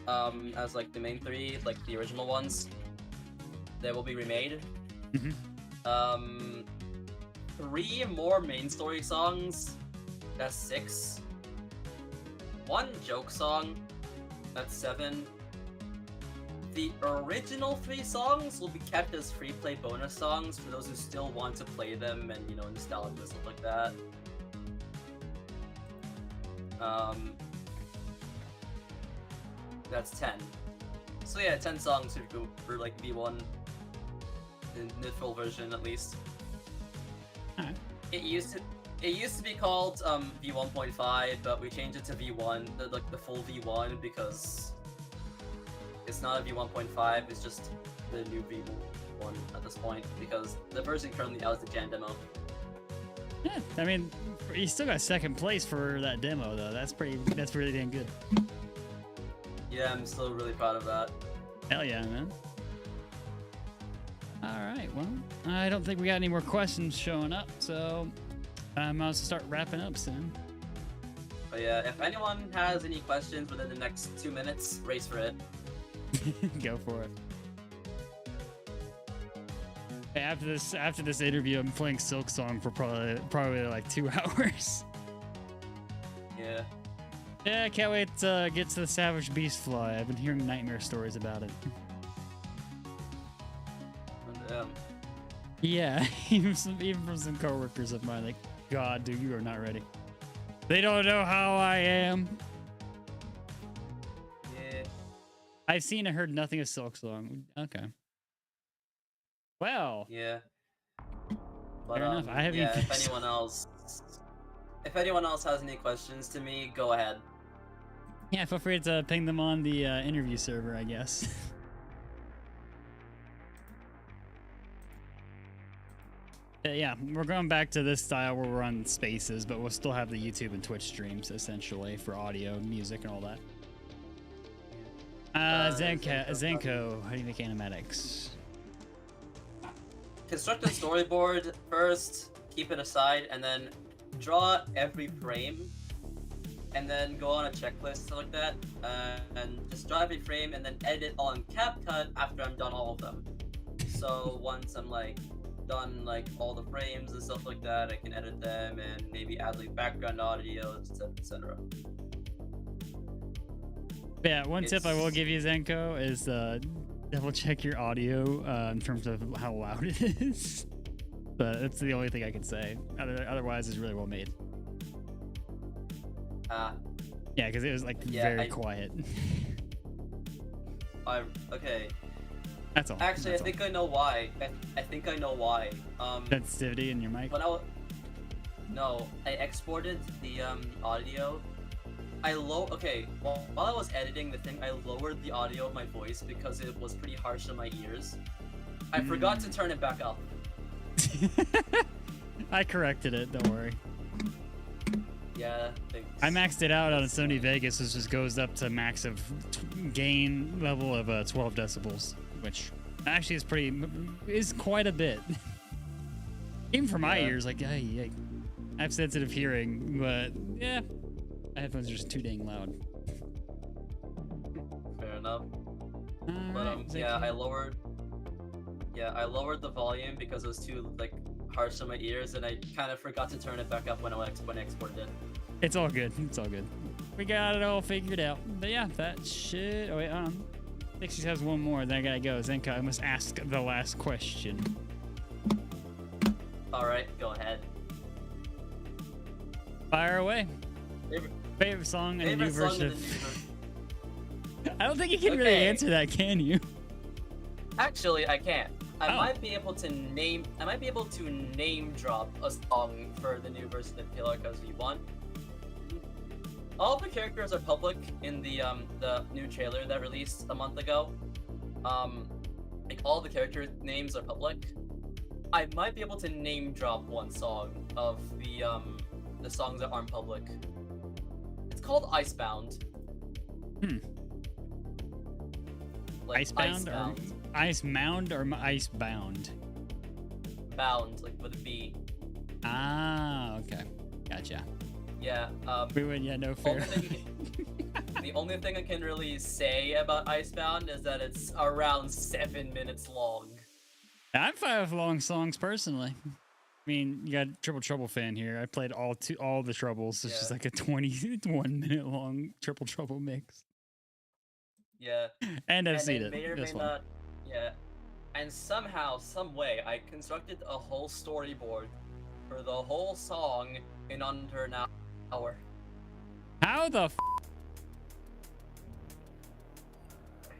[SPEAKER 2] as like the main 3, like the original ones. They will be remade. 3 more main story songs. That's 6. 1 joke song. That's 7. The original 3 songs will be kept as free play bonus songs for those who still want to play them and, you know, nostalgia and stuff like that. That's 10. So yeah, 10 songs for like V1 in the full version at least.
[SPEAKER 1] Alright.
[SPEAKER 2] It used to be called V1.5, but we changed it to V1, the full V1, because it's not a V1.5, it's just the new V1 at this point, because the version currently out is the Jan demo.
[SPEAKER 1] Yeah, I mean, you still got 2nd place for that demo, though. That's really damn good.
[SPEAKER 2] Yeah, I'm still really proud of that.
[SPEAKER 1] Hell yeah, man. Alright, well, I don't think we got any more questions showing up, so I might start wrapping up soon.
[SPEAKER 2] But yeah, if anyone has any questions within the next 2 minutes, race for it.
[SPEAKER 1] Go for it. Hey, after this interview, I'm playing Silk Song for probably like 2 hours.
[SPEAKER 2] Yeah.
[SPEAKER 1] Yeah, I can't wait to get to the Savage Beast Fly. I've been hearing nightmare stories about it. Yeah, even from some coworkers of mine, like, God, dude, you are not ready. They don't know how I am.
[SPEAKER 2] Yeah.
[SPEAKER 1] I've seen and heard nothing of Silk Song. Okay. Well.
[SPEAKER 2] Yeah. But,
[SPEAKER 1] fair enough. I haven't.
[SPEAKER 2] Yeah. If anyone else has any questions to me, go ahead.
[SPEAKER 1] Yeah, feel free to ping them on the interview server, I guess. Yeah, we're going back to this style where we're on Spaces, but we'll still have the YouTube and Twitch streams, essentially, for audio, music, and all that. Zankow, how do you make animatics?
[SPEAKER 2] Construct a storyboard first, keep it aside, and then draw every frame, and then go on a checklist, stuff like that, and just draw every frame, and then edit on CapCut after I'm done all of them. So once I'm like done like all the frames and stuff like that, I can edit them and maybe add like background audio, etc.
[SPEAKER 1] Yeah, one tip I will give you, Zankow, is double check your audio in terms of how loud it is. But that's the only thing I can say. Otherwise, it's really well made. Yeah, because it was like very quiet.
[SPEAKER 2] Okay.
[SPEAKER 1] That's all.
[SPEAKER 2] Actually, I think I know why. I think I know why.
[SPEAKER 1] Sensitivity in your mic?
[SPEAKER 2] No, I exported the audio. While I was editing the thing, I lowered the audio of my voice because it was pretty harsh on my ears. I forgot to turn it back up.
[SPEAKER 1] I corrected it, don't worry.
[SPEAKER 2] Yeah, thanks.
[SPEAKER 1] I maxed it out on Sony Vegas, which just goes up to max of gain level of 12 decibels, which actually is quite a bit. Even for my ears, like, I I have sensitive hearing, but yeah, my headphones are just too dang loud.
[SPEAKER 2] Fair enough. But
[SPEAKER 1] Alright,
[SPEAKER 2] yeah, I lowered the volume because it was too like harsh on my ears, and I kind of forgot to turn it back up when I exported it.
[SPEAKER 1] It's all good. It's all good. We got it all figured out. But yeah, that shit. Oh wait, Dixie has one more. Then I gotta go. Zankow, I must ask the last question.
[SPEAKER 2] All right, go ahead.
[SPEAKER 1] Fire away.
[SPEAKER 2] Favorite
[SPEAKER 1] song in the new
[SPEAKER 2] song
[SPEAKER 1] version.
[SPEAKER 2] in the new version.
[SPEAKER 1] I don't think you can really answer that, can you?
[SPEAKER 2] Actually, I can't. I
[SPEAKER 1] Oh.
[SPEAKER 2] might be able to name drop a song for the new version of Killer Cause V1. All the characters are public in the new trailer that released a month ago. Like all the character names are public. I might be able to name drop one song of the songs that aren't public. It's called Icebound. Like
[SPEAKER 1] Icebound or Ice Mound or Icebound?
[SPEAKER 2] Bound, like with a B.
[SPEAKER 1] Ah, okay. Gotcha.
[SPEAKER 2] Yeah.
[SPEAKER 1] We went, yeah, no fair.
[SPEAKER 2] The only thing I can really say about Icebound is that it's around 7 minutes long.
[SPEAKER 1] I'm fine with long songs personally. I mean, you got a Triple Trouble fan here. I played all the Troubles. It's just
[SPEAKER 2] Yeah.
[SPEAKER 1] like a 21-minute long Triple Trouble mix.
[SPEAKER 2] Yeah.
[SPEAKER 1] And I've seen
[SPEAKER 2] it
[SPEAKER 1] it.
[SPEAKER 2] may or may
[SPEAKER 1] This one.
[SPEAKER 2] not. Yeah. And somehow, some way, I constructed a whole storyboard for the whole song in under an hour.
[SPEAKER 1] How the f?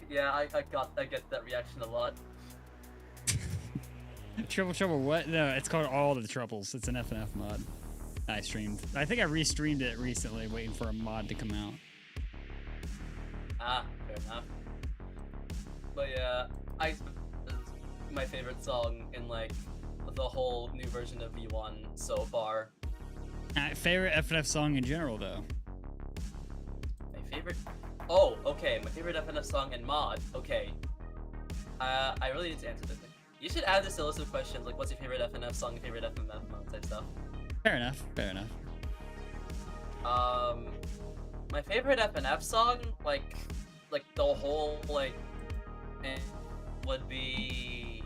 [SPEAKER 2] Yeah, I get that reaction a lot.
[SPEAKER 1] Triple Trouble what? No, it's called All the Troubles. It's an FNF mod. I streamed. I think I restreamed it recently, waiting for a mod to come out.
[SPEAKER 2] Ah, fair enough. But yeah, Ice is my favorite song in like the whole new version of V1 so far.
[SPEAKER 1] Favorite FNF song in general, though.
[SPEAKER 2] My favorite. Oh, okay. My favorite FNF song and mod. Okay. I really need to answer this. You should add this to a list of questions, like what's your favorite FNF song, your favorite FNF mod type stuff.
[SPEAKER 1] Fair enough. Fair enough.
[SPEAKER 2] My favorite FNF song, like the whole would be.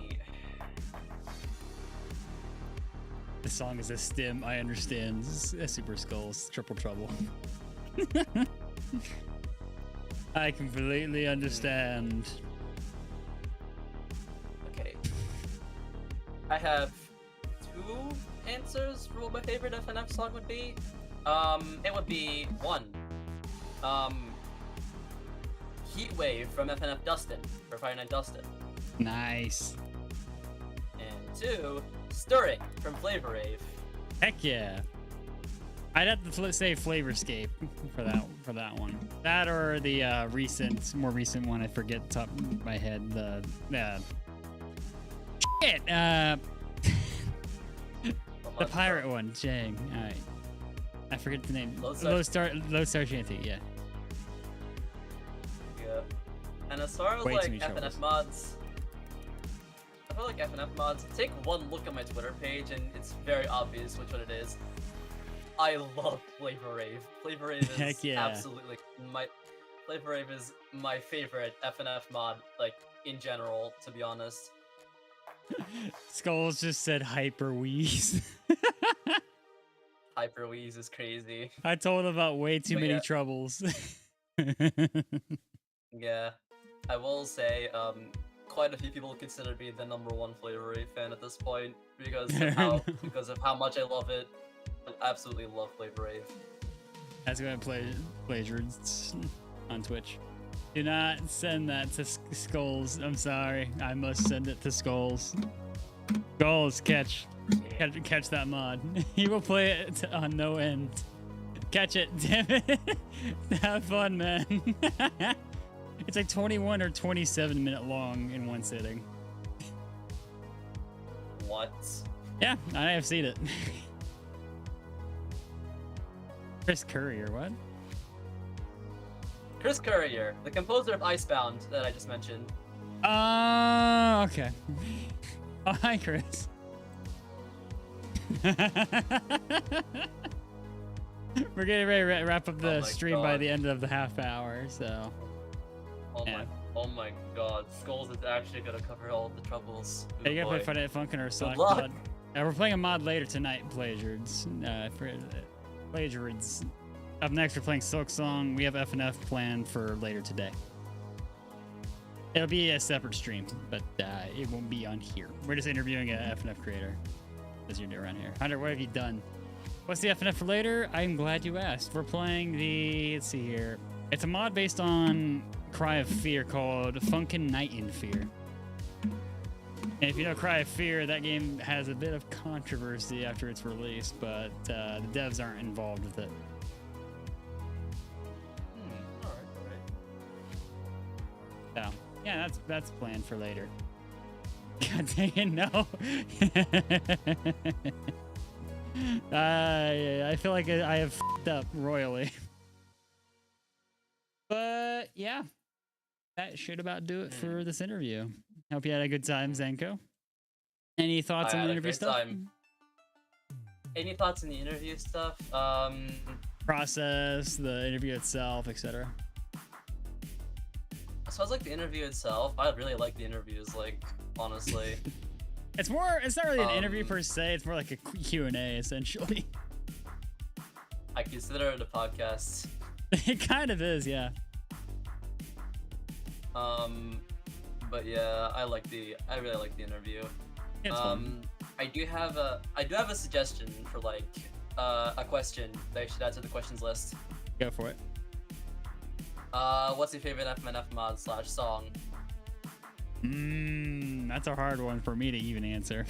[SPEAKER 1] The song is a stim. I understand. Super Skulls, Triple Trouble. I completely understand.
[SPEAKER 2] Okay. I have 2 answers for what my favorite FNF song would be. It would be 1. Heatwave from FNF Dustin, for Friday Night Dustin.
[SPEAKER 1] Nice.
[SPEAKER 2] And 2, Stirring from Flavor Rave.
[SPEAKER 1] Heck yeah. I'd have to say Flavorscape for that one. That or the more recent one. I forget the top of my head. The the pirate one. Dang. All right. I forget the name. Low Star Shanty. Yeah.
[SPEAKER 2] Yeah. And as far as
[SPEAKER 1] Way too
[SPEAKER 2] like
[SPEAKER 1] many
[SPEAKER 2] FNF
[SPEAKER 1] troubles.
[SPEAKER 2] mods, I feel like FNF mods. Take one look at my Twitter page, and it's very obvious which one it is. I love Flavor Rave. Flavor Rave is
[SPEAKER 1] Heck yeah.
[SPEAKER 2] absolutely Flavor Rave is my favorite FNF mod, like in general, to be honest.
[SPEAKER 1] Skulls just said Hyper Wheeze.
[SPEAKER 2] Hyper Wheeze is crazy.
[SPEAKER 1] I told him about way too
[SPEAKER 2] But
[SPEAKER 1] many
[SPEAKER 2] yeah.
[SPEAKER 1] troubles.
[SPEAKER 2] Yeah, I will say, quite a few people consider me the #1 Flavor Rave fan at this point because of how much I love it. I absolutely love Flavor Rave.
[SPEAKER 1] That's gonna play Blazers on Twitch. Do not send that to Skulls. I'm sorry. I must send it to Skulls. Skulls, catch that mod. He will play it on no end. Catch it, damn it. Have fun, man. It's like 21 or 27 minute long in one sitting.
[SPEAKER 2] What?
[SPEAKER 1] Yeah, I have seen it. Chris Courier, what?
[SPEAKER 2] Chris Courier, the composer of Icebound that I just mentioned.
[SPEAKER 1] Okay. Oh, hi, Chris. We're getting ready to wrap up the
[SPEAKER 2] my
[SPEAKER 1] stream by
[SPEAKER 2] God.
[SPEAKER 1] the end of the half hour, so. Yeah.
[SPEAKER 2] Oh my god. Skulls is actually gonna cover all the troubles.
[SPEAKER 1] Hey, you
[SPEAKER 2] Ooh,
[SPEAKER 1] gotta
[SPEAKER 2] boy.
[SPEAKER 1] play Funkin or Sonic
[SPEAKER 2] luck.
[SPEAKER 1] Blood. We're playing a mod later tonight, Plagiards. Plagiards. Up next, we're playing Silk Song. We have FNF planned for later today. It'll be a separate stream, but it won't be on here. We're just interviewing a FNF creator, as you do around here. Hunter, what have you done? What's the FNF for later? I'm glad you asked. We're playing the, let's see here. It's a mod based on Cry of Fear called Funkin Night in Fear. And if you know Cry of Fear, that game has a bit of controversy after its release, but the devs aren't involved with it.
[SPEAKER 2] Alright.
[SPEAKER 1] So, yeah, that's planned for later. God dang it, no. I feel like I have f***ed up royally. But, yeah. That should about do it for this interview. Hope you had a good time, Zankow. Any thoughts
[SPEAKER 2] I
[SPEAKER 1] on
[SPEAKER 2] had
[SPEAKER 1] the
[SPEAKER 2] a
[SPEAKER 1] interview
[SPEAKER 2] great
[SPEAKER 1] stuff?
[SPEAKER 2] time. Any thoughts on the interview stuff?
[SPEAKER 1] Process, the interview itself, etc.
[SPEAKER 2] So I was like the interview itself. I really like the interviews, like, honestly.
[SPEAKER 1] It's not really an interview per se, it's more like a Q&A essentially.
[SPEAKER 2] I consider it a podcast.
[SPEAKER 1] It kind of is, yeah.
[SPEAKER 2] But yeah, I really like the interview.
[SPEAKER 1] It's fun.
[SPEAKER 2] I do have a suggestion for like a question that I should add to the questions list.
[SPEAKER 1] Go for it.
[SPEAKER 2] What's your favorite FNF mod / song?
[SPEAKER 1] That's a hard one for me to even answer.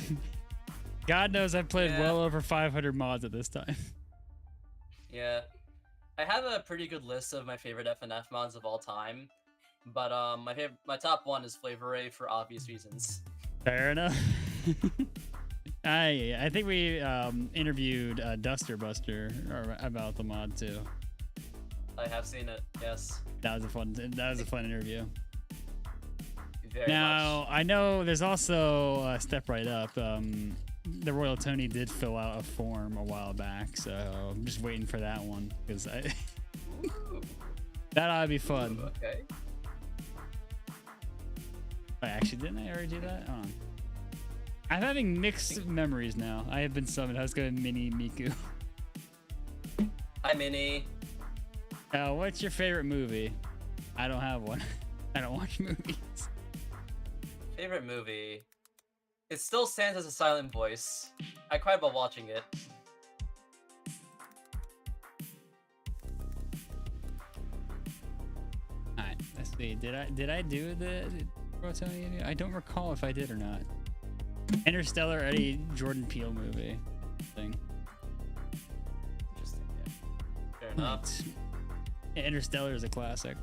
[SPEAKER 1] God knows I've played
[SPEAKER 2] Yeah.
[SPEAKER 1] well over 500 mods at this time.
[SPEAKER 2] Yeah, I have a pretty good list of my favorite FNF mods of all time, but my top one is Flavor Ray for obvious reasons.
[SPEAKER 1] Fair enough. I think we interviewed Duster Buster about the mod too.
[SPEAKER 2] I have seen it. Yes.
[SPEAKER 1] That was a fun interview.
[SPEAKER 2] Very
[SPEAKER 1] Now
[SPEAKER 2] much.
[SPEAKER 1] I know there's also Step Right Up. The Royal Tony did fill out a form a while back, so I'm just waiting for that one because
[SPEAKER 2] Ooh.
[SPEAKER 1] that ought to be fun.
[SPEAKER 2] Ooh, okay.
[SPEAKER 1] Wait, actually, didn't I already do that? Hold on. I'm having mixed memories now. I have been summoned. I was going Mini Miku.
[SPEAKER 2] Hi, Minnie.
[SPEAKER 1] What's your favorite movie? I don't have one. I don't watch movies.
[SPEAKER 2] Favorite movie? It still stands as a silent voice. I cried while watching it.
[SPEAKER 1] Alright, let's see. Did I do the Royal Tony interview? I don't recall if I did or not. Interstellar, Eddie Jordan Peele movie thing.
[SPEAKER 2] Interesting. Yeah. Fair enough.
[SPEAKER 1] Yeah, Interstellar is a classic.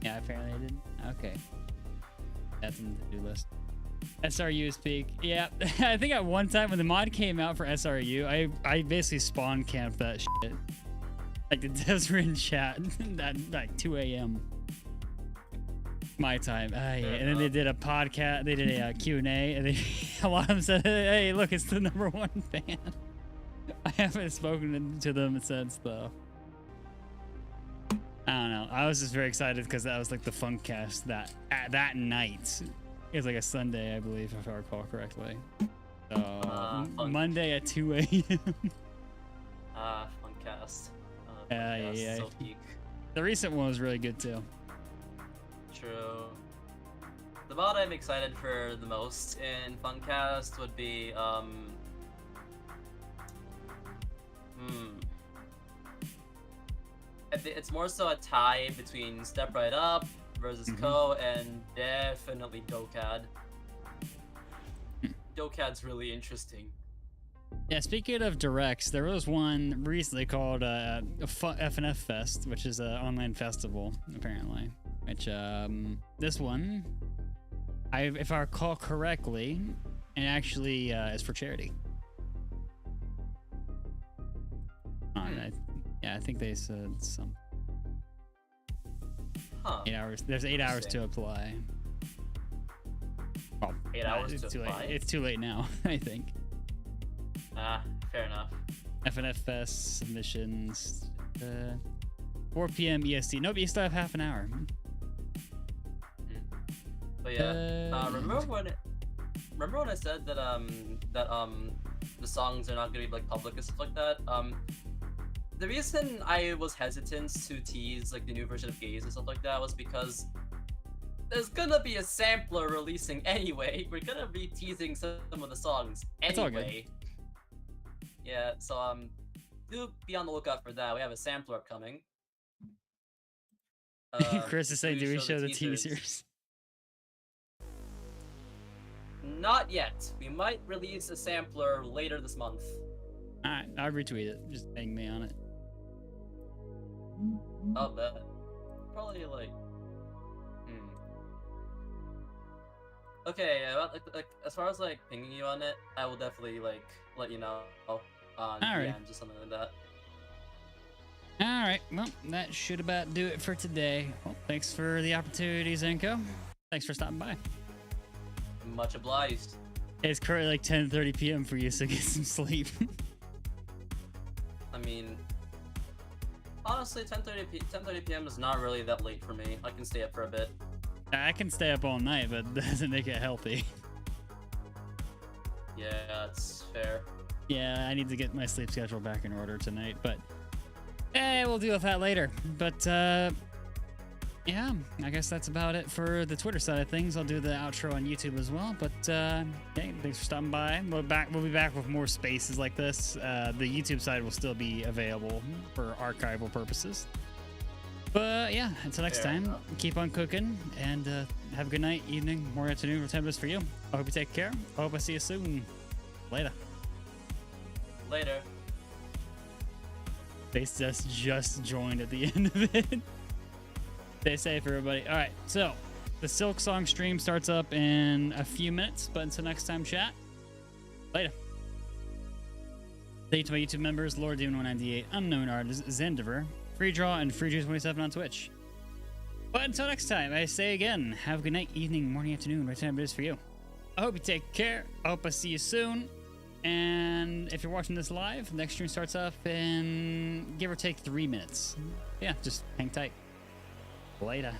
[SPEAKER 1] Yeah, apparently I didn't. Okay. That's in the to-do list. SRU is peak. Yeah, I think at one time when the mod came out for SRU, I basically spawn camped that shit. Like the devs were in chat at like 2 a.m. my time. Yeah. And then they did a podcast. They did a Q&A, and a lot of them said, "Hey, look, it's the #1 fan." I haven't spoken to them since though. I don't know. I was just very excited because that was like the Funkcast that night. It was like a Sunday, I believe, if I recall correctly. So Monday at 2 a.m.
[SPEAKER 2] Funcast.
[SPEAKER 1] Yeah.
[SPEAKER 2] So peak.
[SPEAKER 1] The recent one was really good too.
[SPEAKER 2] True. The mod I'm excited for the most in Funcast would be it's more so a tie between Step Right Up versus Ko and definitely Dokad. Dokad's really interesting.
[SPEAKER 1] Yeah, speaking of directs, there was one recently called FNF Fest, which is an online festival, apparently. Which, this one, if I recall correctly, it actually is for charity. I think they said some. 8 hours. There's 8 hours to apply. Well,
[SPEAKER 2] 8 hours
[SPEAKER 1] it's
[SPEAKER 2] to
[SPEAKER 1] too
[SPEAKER 2] apply?
[SPEAKER 1] late. It's too late now, I think.
[SPEAKER 2] Fair enough.
[SPEAKER 1] FNF Fest submissions, 4 p.m. EST. Nope, you still have half an hour.
[SPEAKER 2] But yeah, remember when I said that the songs are not gonna be like public and stuff like that? The reason I was hesitant to tease like the new version of Gaze and stuff like that was because there's gonna be a sampler releasing anyway. We're gonna be teasing some of the songs
[SPEAKER 1] It's all good.
[SPEAKER 2] anyway. Yeah, so do be on the lookout for that. We have a sampler upcoming.
[SPEAKER 1] Chris is saying, do we show the
[SPEAKER 2] teasers.
[SPEAKER 1] teasers?
[SPEAKER 2] Not yet. We might release a sampler later this month.
[SPEAKER 1] Alright, I'll retweet it. Just hang me on it.
[SPEAKER 2] I'll bet. Probably like. Okay, about like as far as like pinging you on it, I will definitely like let you know on
[SPEAKER 1] Alright.
[SPEAKER 2] DMs or something like that.
[SPEAKER 1] Alright, well, that should about do it for today. Well, thanks for the opportunity, Zankow. Thanks for stopping by.
[SPEAKER 2] Much obliged.
[SPEAKER 1] It's currently like 10:30 p.m. for you, so get some sleep.
[SPEAKER 2] I mean, honestly, 10:30 p.m. is not really that late for me. I can stay up for a bit.
[SPEAKER 1] I can stay up all night, but that doesn't make it healthy.
[SPEAKER 2] Yeah, that's fair.
[SPEAKER 1] Yeah, I need to get my sleep schedule back in order tonight, but we'll deal with that later. But yeah, I guess that's about it for the Twitter side of things. I'll do the outro on YouTube as well. But hey, thanks for stopping by. We'll be back with more spaces like this. The YouTube side will still be available for archival purposes. But yeah, until next
[SPEAKER 2] Fair
[SPEAKER 1] time,
[SPEAKER 2] enough.
[SPEAKER 1] keep on cooking and have a good night, evening, morning, afternoon, whatever it is for you. I hope you take care. I hope I see you soon. Later.
[SPEAKER 2] Later.
[SPEAKER 1] They just joined at the end of it. Stay safe, everybody. All right, so the Silk Song stream starts up in a few minutes, but until next time, chat. Later. Thank you to my YouTube members, Lord Demon 198, Unknown Artist, Zendiver, Free Draw, and FreeDrew27 on Twitch. But until next time, I say again, have a good night, evening, morning, afternoon, whatever time it is for you. I hope you take care. I hope I see you soon. And if you're watching this live, next stream starts up in give or take 3 minutes. Yeah, just hang tight. Later.